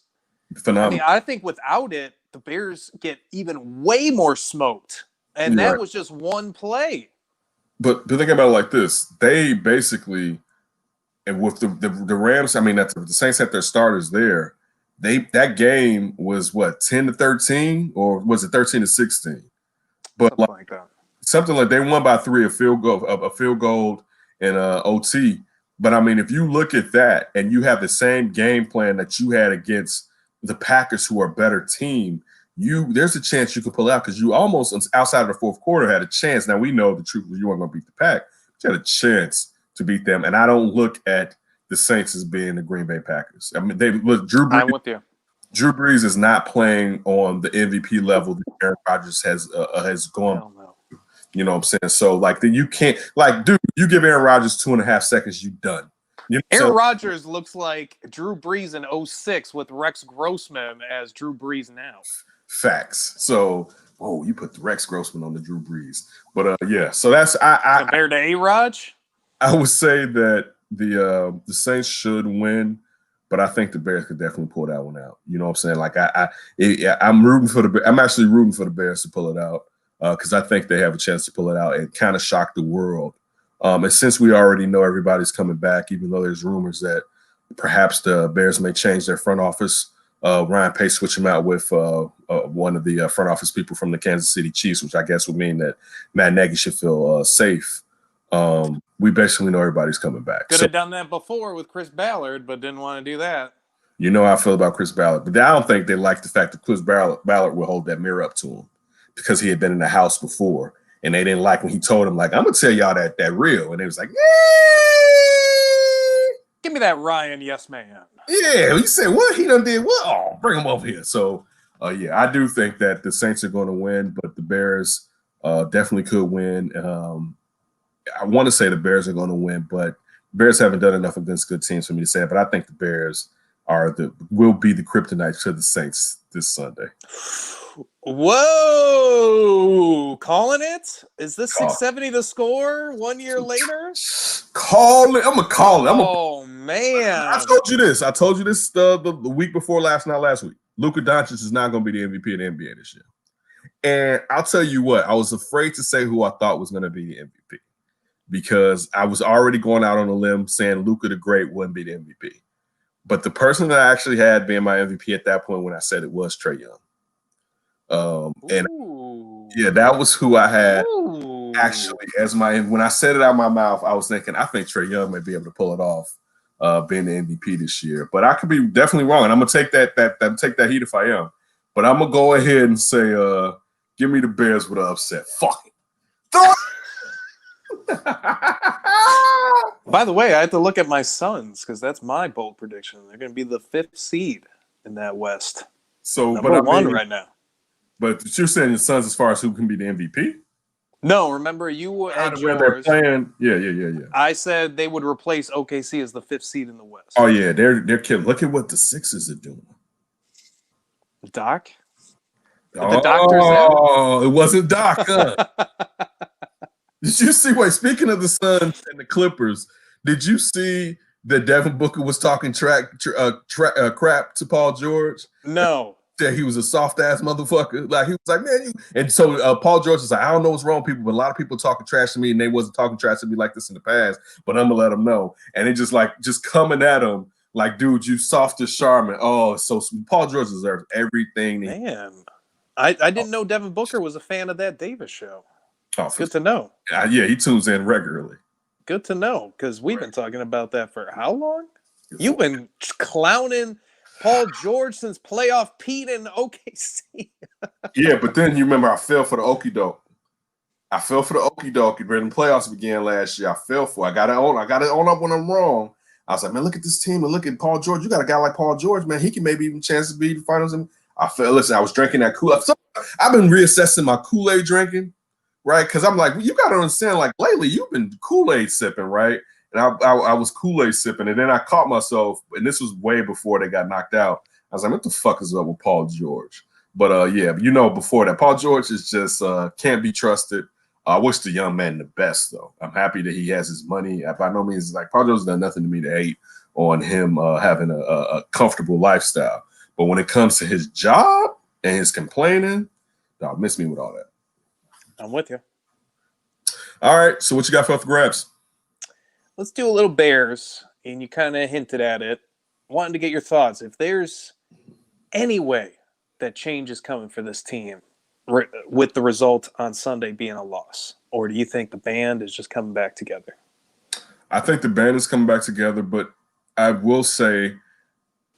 phenomenal. I mean, I think without it, the Bears get even way more smoked. And that was just one play. But think about it like this. They basically, and with the Rams, I mean, the Saints had their starters there. That game was what, 10-13, or was it 13-16? But something like that. Something like they won by 3, a field goal and OT. But I mean, if you look at that and you have the same game plan that you had against the Packers, who are a better team, there's a chance you could pull out, because you almost outside of the fourth quarter had a chance. Now we know the truth was you weren't going to beat the Pack, but you had a chance to beat them. And I don't look at the Saints as being the Green Bay Packers. I mean, Drew Brees. I'm with you. Drew Brees is not playing on the MVP level that Aaron Rodgers has gone. Hell no. You know what I'm saying? So, like, you can't, like, dude, you give Aaron Rodgers 2.5 seconds, you done. You know, Aaron Rodgers looks like Drew Brees in 2006 with Rex Grossman as Drew Brees now. Facts. So, you put the Rex Grossman on the Drew Brees. But, yeah, so that's – compared to A-Raj? I would say that the Saints should win, but I think the Bears could definitely pull that one out. You know what I'm saying? Like, I'm rooting for I'm actually rooting for the Bears to pull it out. Because I think they have a chance to pull it out and kind of shock the world. And since we already know everybody's coming back, even though there's rumors that perhaps the Bears may change their front office, Ryan Pace switch him out with one of the front office people from the Kansas City Chiefs, which I guess would mean that Matt Nagy should feel safe. We basically know everybody's coming back. Could have done that before with Chris Ballard, but didn't want to do that. You know how I feel about Chris Ballard. But I don't think they like the fact that Chris Ballard will hold that mirror up to him, because he had been in the house before, and they didn't like when he told them, like, I'm going to tell y'all that real. And they was like, give me that Ryan, yes, man. Yeah, he said, what? He done did what? Oh, bring him over here. So, yeah, I do think that the Saints are going to win, but the Bears definitely could win. I want to say the Bears are going to win, but Bears haven't done enough against good teams for me to say it. But I think the Bears will be the kryptonite to the Saints this Sunday. Whoa! Calling it? Is this 670 the score 1 year later? Call it. I'm going to call it. Man. I told you this. The week before last week. Luka Doncic is not going to be the MVP of the NBA this year. And I'll tell you what, I was afraid to say who I thought was going to be the MVP, because I was already going out on a limb saying Luka the Great wouldn't be the MVP. But the person that I actually had being my MVP at that point when I said it was Trae Young. And yeah, that was who I had actually as when I said it out of my mouth, I was thinking, I think Trae Young may be able to pull it off, being the MVP this year. But I could be definitely wrong, and I'm gonna take that heat if I am. But I'm gonna go ahead and say, give me the Bears with an upset. Fuck it. By the way, I had to look at my Suns, because that's my bold prediction. They're going to be the 5th seed in that West. So, number one right now. But you're saying the Suns as far as who can be the MVP? No, remember you had yours. Playing. Yeah. I said they would replace OKC as the 5th seed in the West. Oh yeah, they're killing. Look at what the Sixers are doing. Doc? The doctor's out? It wasn't Doc. Huh? Did you see? Wait, speaking of the Suns and the Clippers, did you see that Devin Booker was talking crap to Paul George? No. That he was a soft ass motherfucker. Like he was like, man, you. And so Paul George was like, I don't know what's wrong with people, but a lot of people talking trash to me, and they wasn't talking trash to me like this in the past. But I'm gonna let them know. And it just coming at him like, dude, you soft as Charmin. Oh, so Paul George deserves everything. Man, I didn't know Devin Booker was a fan of that Davis show. Oh, good to know. Yeah, he tunes in regularly. Good to know, because we've been talking about that for how long? You've been clowning Paul George since playoff Pete in OKC. Yeah, but then you remember I fell for the okie doke. I fell for the okie doke. When the playoffs began last year, I fell for it. I got it on up when I'm wrong. I was like, man, look at this team and look at Paul George. You got a guy like Paul George, man. He can maybe even chance to be the finals. And I was drinking that Kool-Aid. So I've been reassessing my Kool-Aid drinking, right? Because I'm like, well, you got to understand, like lately you've been Kool-Aid sipping, right? And I was Kool-Aid sipping, and then I caught myself, and this was way before they got knocked out. I was like, what the fuck is up with Paul George? But yeah, before that, Paul George is just can't be trusted. I wish the young man the best, though. I'm happy that he has his money. By no means, like Paul George has done nothing to me to hate on him having a comfortable lifestyle. But when it comes to his job and his complaining, dog, miss me with all that. I'm with you. All right, so what you got for the grabs? Let's do a little Bears, and you kind of hinted at it. Wanting to get your thoughts. If there's any way that change is coming for this team, with the result on Sunday being a loss, or do you think the band is just coming back together? I think the band is coming back together, but I will say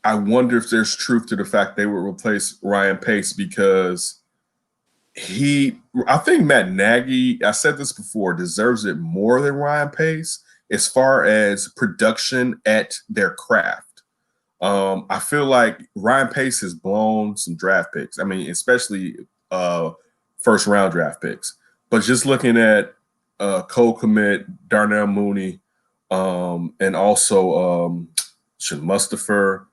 I wonder if there's truth to the fact they would replace Ryan Pace because I think Matt Nagy, I said this before, deserves it more than Ryan Pace as far as production at their craft. I feel like Ryan Pace has blown some draft picks. I mean, especially first round draft picks. But just looking at Cole Kmet, Darnell Mooney, and also Mustafa.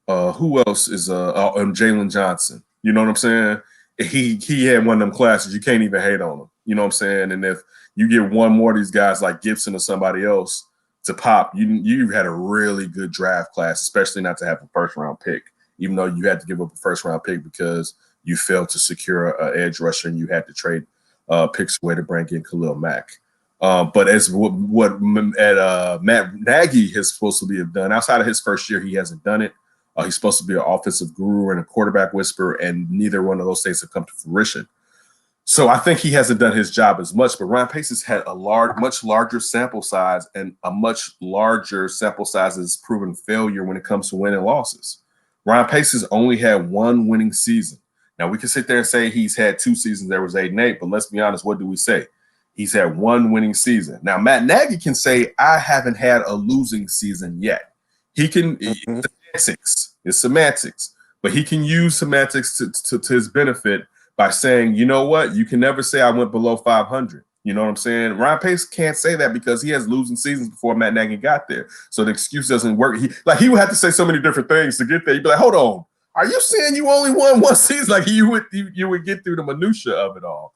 Who else is Jalen Johnson? You know what I'm saying? He had one of them classes. You can't even hate on him. You know what I'm saying? And if you get one more of these guys like Gibson or somebody else to pop, you've had a really good draft class, especially not to have a first round pick, even though you had to give up a first round pick because you failed to secure an edge rusher and you had to trade picks away to bring in Khalil Mack. But as what Matt Nagy is supposed to have done, outside of his first year, he hasn't done it. He's supposed to be an offensive guru and a quarterback whisperer, and neither one of those things have come to fruition. So I think he hasn't done his job as much, but Ryan Pace has had a much larger sample size, and a much larger sample size has proven failure when it comes to winning losses. Ryan Pace has only had one winning season. Now, we can sit there and say he's had 2 seasons that was 8-8, but let's be honest, what do we say? He's had one winning season. Now, Matt Nagy can say, I haven't had a losing season yet. He can it's semantics, but he can use semantics to his benefit by saying, you know what, you can never say I went below 500. You know what I'm saying? Ryan Pace can't say that because he has losing seasons before Matt Nagy got there. So the excuse doesn't work. He would have to say so many different things to get there. He'd be like, hold on, are you saying you only won one season? Like you would get through the minutia of it all.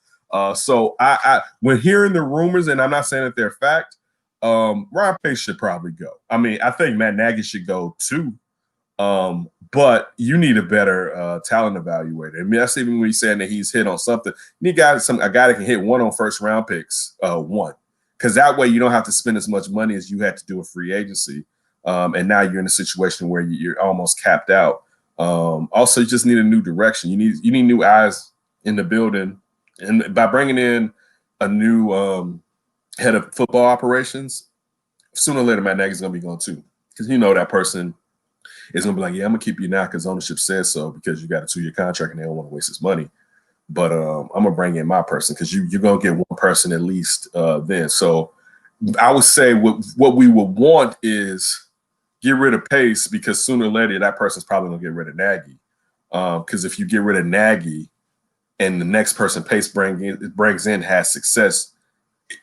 So I when hearing the rumors, and I'm not saying that they're fact, Ryan Pace should probably go. I mean, I think Matt Nagy should go too. But you need a better talent evaluator. I mean, that's even when he's saying that he's hit on something. You need a guy that can hit one on first round picks, because that way you don't have to spend as much money as you had to do a free agency. And now you're in a situation where you're almost capped out. Also, you just need a new direction. You need new eyes in the building, and by bringing in a new head of football operations, sooner or later Matt Nagy's gonna be gone too, because that person is going to be like, yeah, I'm going to keep you now because ownership says so because you got a 2-year contract and they don't want to waste his money. But I'm going to bring in my person because you're going to get one person at least then. So I would say what we would want is get rid of Pace because sooner or later that person's probably going to get rid of Nagy. Because if you get rid of Nagy and the next person Pace brings in has success,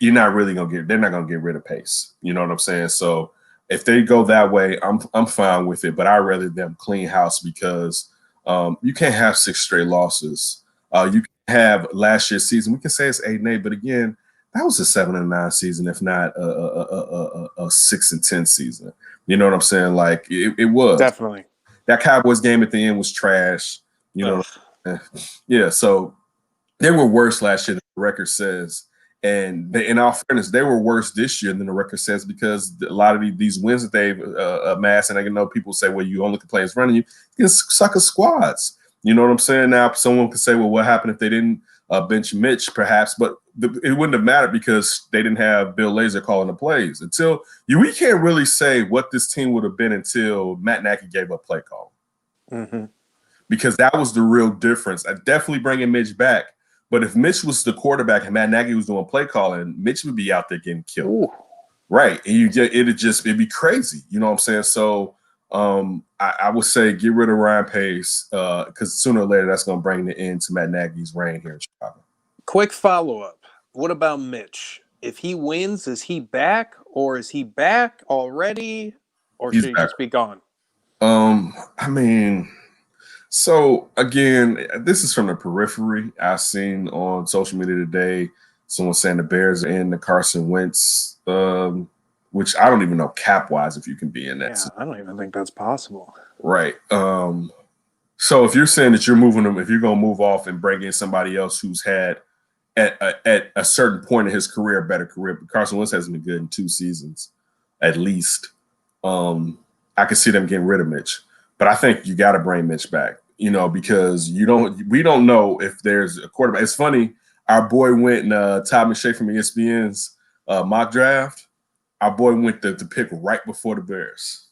they're not going to get rid of Pace. You know what I'm saying? So if they go that way, I'm fine with it, but I'd rather them clean house because you can't have 6 straight losses. You can have last year's season. We can say it's 8-8, but again, that was a 7-9 season, if not a 6-10 season. You know what I'm saying? Like it was Definitely. that Cowboys game at the end was trash. You know, yeah. So they were worse last year than the record says. And in all fairness, they were worse this year than the record says because a lot of these wins that they've amassed, and I know people say, well, you only can play in front of you, you can suck a squads. You know what I'm saying? Now, someone could say, well, what happened if they didn't bench Mitch, perhaps? But it wouldn't have mattered because they didn't have Bill Lazor calling the plays. We can't really say what this team would have been until Matt Nagy gave up play call. Mm-hmm. Because that was the real difference. I definitely bringing Mitch back. But if Mitch was the quarterback and Matt Nagy was doing play calling, Mitch would be out there getting killed. Ooh. Right. And it'd be crazy. You know what I'm saying? So I would say get rid of Ryan Pace because sooner or later that's going to bring the end to Matt Nagy's reign here in Chicago. Quick follow-up. What about Mitch? If he wins, is he back or is he back already or should he just be gone? I mean... So, again, this is from the periphery. I've seen on social media today someone saying the Bears are in the Carson Wentz, which I don't even know cap-wise if you can be in that. Yeah, I don't even think that's possible. Right. So if you're saying that you're moving them, if you're going to move off and bring in somebody else who's had at a certain point in his career a better career, but Carson Wentz hasn't been good in 2 seasons at least, I could see them getting rid of Mitch. But I think you got to bring Mitch back. Because we don't know if there's a quarterback. It's funny, our boy went and Todd McShay from ESPN's mock draft. Our boy went to pick right before the Bears.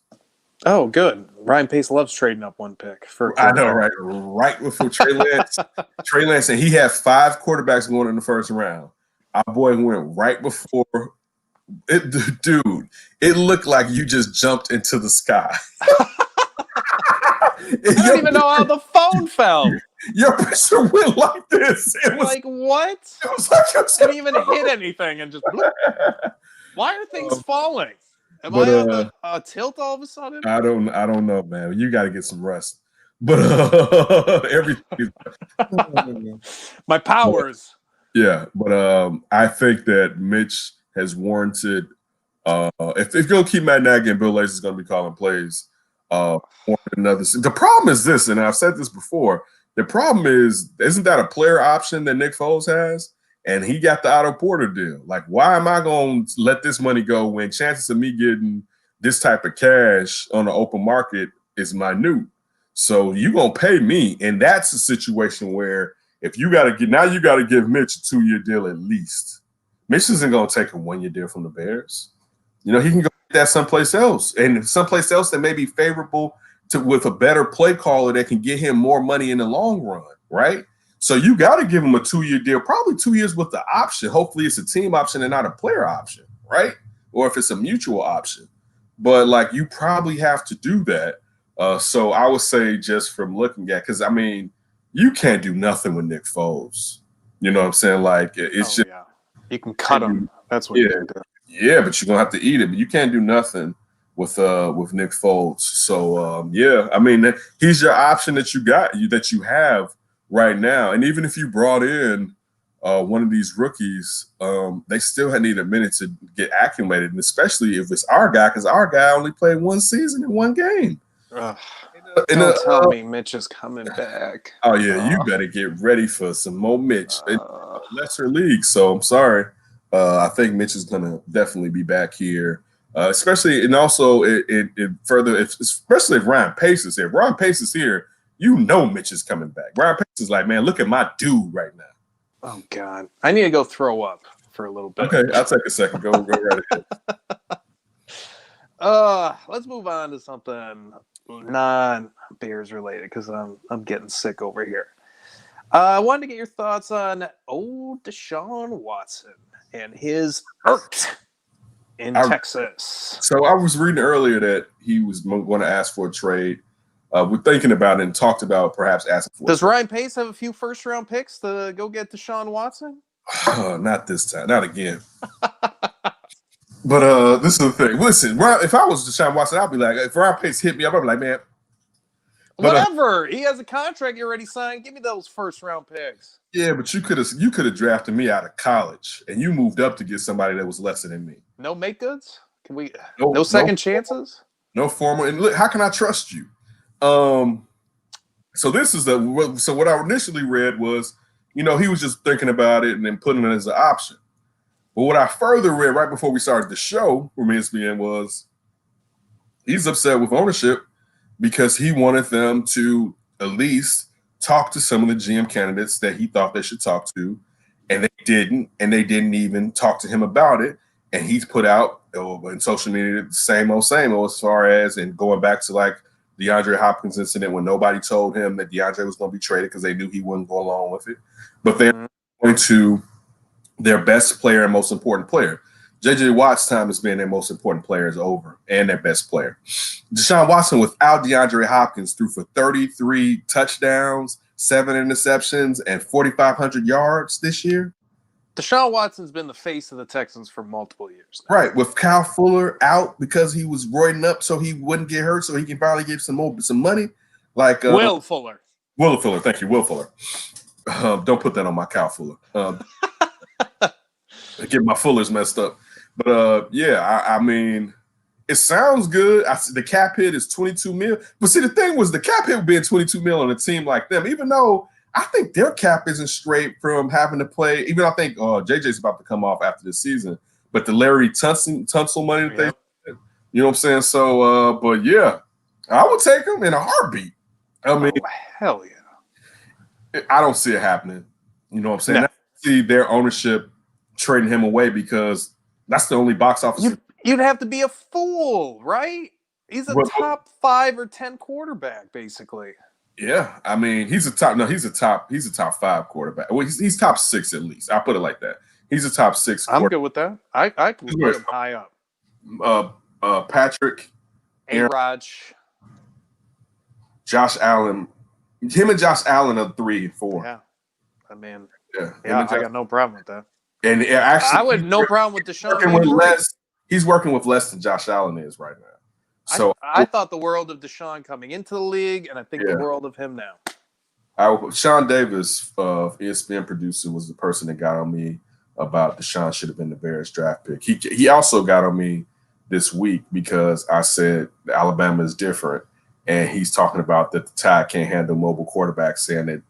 Oh, good. Ryan Pace loves trading up one pick. I know, right? Right before Trey Lance. Trey Lance, and he had 5 quarterbacks going in the first round. Our boy went right before it. Dude, it looked like you just jumped into the sky. I don't even know how the phone fell. Your picture went like this. It was like, what? It was like I didn't even hit anything and just bloop. Why are things falling? Am I on a tilt all of a sudden? I don't know, man. You got to get some rest. But everything. My powers. Yeah, but I think that Mitch has warranted. If you're gonna keep Matt Nagy and Bill Lazor is gonna be calling plays. The problem is this, and I've said this before. The problem isn't that a player option that Nick Foles has? And he got the Otto Porter deal. Like, why am I going to let this money go when chances of me getting this type of cash on the open market is minute? So you're going to pay me. And that's a situation where if you got to give Mitch a 2-year deal at least. Mitch isn't going to take a 1-year deal from the Bears. He can go that someplace else, and someplace else that may be favorable with a better play caller that can get him more money in the long run, right? So you got to give him a 2-year deal, probably 2 years with the option. Hopefully it's a team option and not a player option, right? Or if it's a mutual option. But, you probably have to do that. So I would say just from looking at – because, you can't do nothing with Nick Foles. You know what I'm saying? It's just – yeah. You can cut him. That's what you can do. Yeah, but you're going to have to eat it. But you can't do nothing with Nick Foles. So, he's your option that you have right now. And even if you brought in one of these rookies, they still need a minute to get acclimated, and especially if it's our guy, because our guy only played 1 season in 1 game. Don't tell me Mitch is coming back. Oh, yeah, you better get ready for some more Mitch. Lesser league, so I'm sorry. I think Mitch is going to definitely be back here, especially and also especially if Ryan Pace is here. If Ryan Pace is here, Mitch is coming back. Ryan Pace is like, man, look at my dude right now. Oh, God. I need to go throw up for a little bit. Okay, I'll take a second. Go right ahead. Let's move on to something non-Bears related because I'm getting sick over here. I wanted to get your thoughts on old Deshaun Watson and his in Texas. So I was reading earlier that he was going to ask for a trade. We're thinking about it and talked about perhaps asking for. Does Ryan Pace have a few first-round picks to go get Deshaun Watson? Not this time. Not again. But this is the thing. Listen, if I was Deshaun Watson, I'd be like, if Ryan Pace hit me up, I'd be like, man, Whatever. He has a contract he already signed. Give me those first-round picks. Yeah, but you could have drafted me out of college, and you moved up to get somebody that was lesser than me. No make goods? Can we? No second chances? No formal. And look, how can I trust you? So this is so what I initially read was, he was just thinking about it and then putting it as an option. But what I further read right before we started the show from ESPN was he's upset with ownership because he wanted them to at least talk to some of the GM candidates that he thought they should talk to, and they didn't even talk to him about it. And he's put out in social media the same old as far as, and going back to like the DeAndre Hopkins incident when nobody told him that DeAndre was going to be traded because they knew he wouldn't go along with it. But they're going to their best player and most important player. J.J. Watt's time as being their most important player is over, and their best player. Deshaun Watson, without DeAndre Hopkins, threw for 33 touchdowns, 7 interceptions, and 4,500 yards this year. Deshaun Watson's been the face of the Texans for multiple years now. Right, with Kyle Fuller out because he was roiding up so he wouldn't get hurt, so he can finally give some money. Like Will Fuller. Thank you, Will Fuller. Don't put that on my Kyle Fuller. Get my Fullers messed up. But I mean, it sounds good. The cap hit is $22 million. But see, the thing was the cap hit being $22 million on a team like them, even though I think their cap isn't straight from having to play. Even I think JJ's about to come off after this season. But the Larry Tunsil money that they, you know what I'm saying? So, but yeah, I would take them in a heartbeat. I mean, hell yeah. I don't see it happening. You know what I'm saying? No. I see their ownership trading him away because that's the only box office. You'd have to be a fool, right? He's a top 5 or 10 quarterback, basically. Yeah, I mean, he's a top 5 quarterback. Well, he's top 6 at least. I'll put it like that. He's a top 6. I'm good with that. I can put him high up. Patrick, A-Raj, Josh Allen. Him and Josh Allen are 3 and 4. Yeah, I mean, yeah, I got no problem with that. And actually, I would no problem with Deshaun. He's working with less than Josh Allen is right now. So I thought the world of Deshaun coming into the league, and I think the world of him now. Sean Davis, ESPN producer, was the person that got on me about Deshaun should have been the Bears draft pick. He also got on me this week because I said Alabama is different, and he's talking about that the Tide can't handle mobile quarterbacks, saying that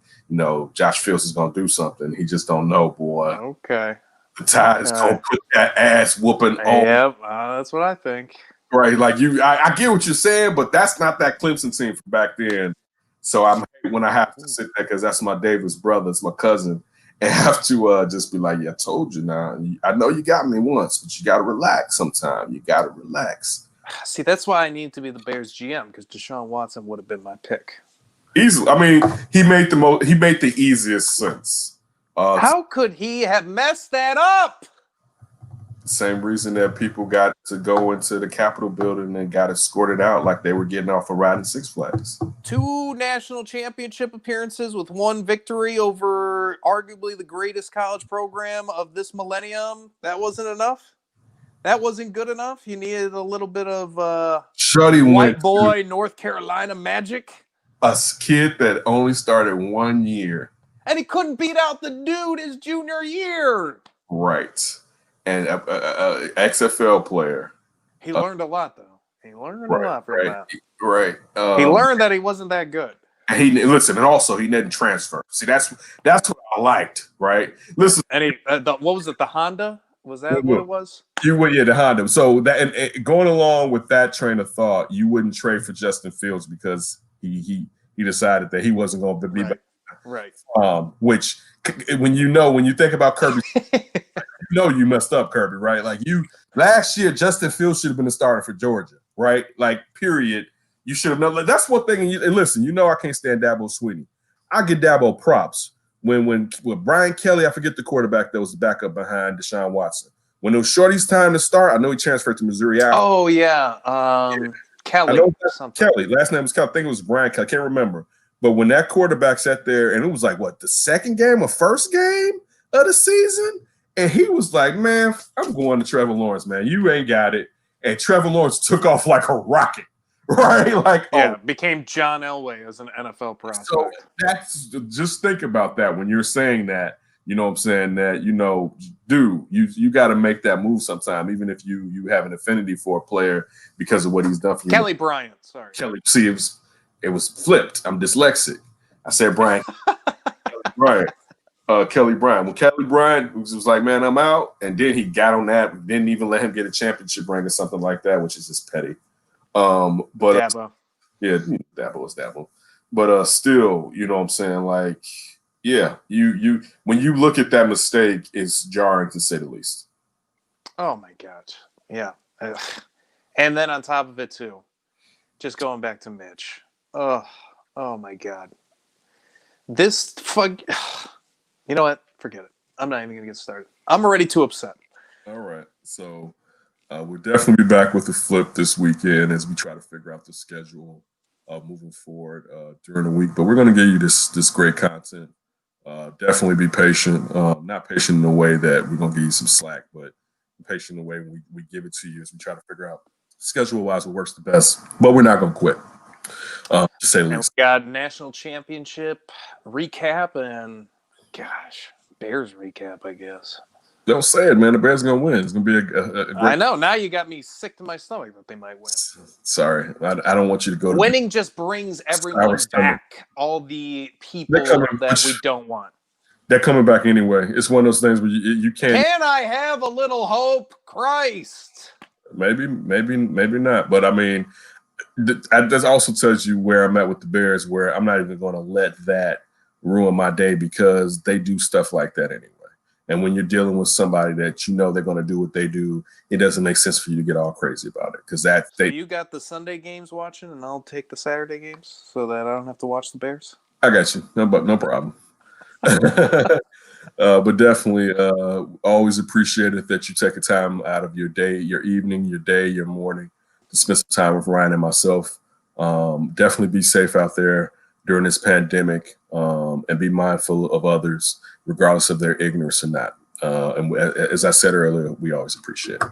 Josh Fields is going to do something. He just don't know, boy. Okay. The Tide is going to put that ass whooping on. Yep, that's what I think. Right, like I get what you're saying, but that's not that Clemson team from back then. So I'm when I have to sit there because that's my Davis brother, it's my cousin, and have to just be like, yeah, I told you now. I know you got me once, but you got to relax sometime. You got to relax. See, that's why I need to be the Bears GM because Deshaun Watson would have been my pick. Easily, I mean, he made the easiest sense. How could he have messed that up? Same reason that people got to go into the Capitol building and got escorted out like they were getting off a ride in Six Flags. 2 national championship appearances with 1 victory over arguably the greatest college program of this millennium. That wasn't enough? That wasn't good enough? You needed a little bit of white boy North Carolina magic? A kid that only started 1 year. And he couldn't beat out the dude his junior year. Right. And XFL player. He learned a lot, though. He learned a lot from that. Right. He learned that he wasn't that good. And also he didn't transfer. See, that's what I liked, right? Listen, and what was it? The Honda? Was that what it was? The Honda. So that and going along with that train of thought, you wouldn't trade for Justin Fields because he decided that he wasn't going to be back. Right. Which when you think about Kirby. You messed up, Kirby, right? Like last year, Justin Fields should have been the starter for Georgia, right? Like, period. You should have known. Like, that's one thing. And listen, I can't stand Dabo Swinney. I give Dabo props. When Brian Kelly, I forget the quarterback that was the backup behind Deshaun Watson. When it was Shorty's time to start, I know he transferred to Missouri. Oh, yeah. Kelly. I know Kelly. Last name was Kelly. I think it was Brian Kelly. I can't remember. But when that quarterback sat there, and it was like, the second game or first game of the season? And he was like, man, I'm going to Trevor Lawrence, man. You ain't got it. And Trevor Lawrence took off like a rocket, right? Like, Yeah, became John Elway as an NFL prospect. So that's just think about that when you're saying that. You know what I'm saying? That, dude, you got to make that move sometime, even if you have an affinity for a player because of what he's done for you. Kelly Bryant, sorry. Kelly, see, it was flipped. I'm dyslexic. I said Bryant. Kelly Bryant. Kelly Bryant. Well, Kelly Bryant was like, man, I'm out. And then he got on that. Didn't even let him get a championship ring or something like that, which is just petty. But Dabo. Yeah, Dabo is Dabo. But still, you know what I'm saying? Like, yeah, you when you look at that mistake, it's jarring to say the least. Oh my God. Yeah. And then on top of it too, just going back to Mitch. Oh my God. This you know what? Forget it. I'm not even gonna get started. I'm already too upset. All right. So we'll definitely be back with the flip this weekend as we try to figure out the schedule moving forward during the week. But we're going to give you this great content. Definitely be patient. Not patient in a way that we're going to give you some slack, but patient in the way we give it to you as we try to figure out schedule-wise what works the best. But we're not going to quit, to say the least. We got national championship recap and, gosh, Bears recap, I guess. Don't say it, man. The Bears are going to win. It's going to be a great... I know. Now you got me sick to my stomach that they might win. Sorry. I don't want you to go to... Winning just brings everyone back. All the people that we don't want. They're coming back anyway. It's one of those things where you can't... Can I have a little hope? Christ. Maybe not. But, I mean, that also tells you where I'm at with the Bears, where I'm not even going to let that ruin my day because they do stuff like that anyway. And when you're dealing with somebody that you know they're going to do what they do, it doesn't make sense for you to get all crazy about it. Because So you got the Sunday games watching, and I'll take the Saturday games so that I don't have to watch the Bears? I got you. No problem. But definitely always appreciate it that you take a time out of your day, your evening, your day, your morning to spend some time with Ryan and myself. Definitely be safe out there during this pandemic and be mindful of others, regardless of their ignorance or not. And as I said earlier, we always appreciate it.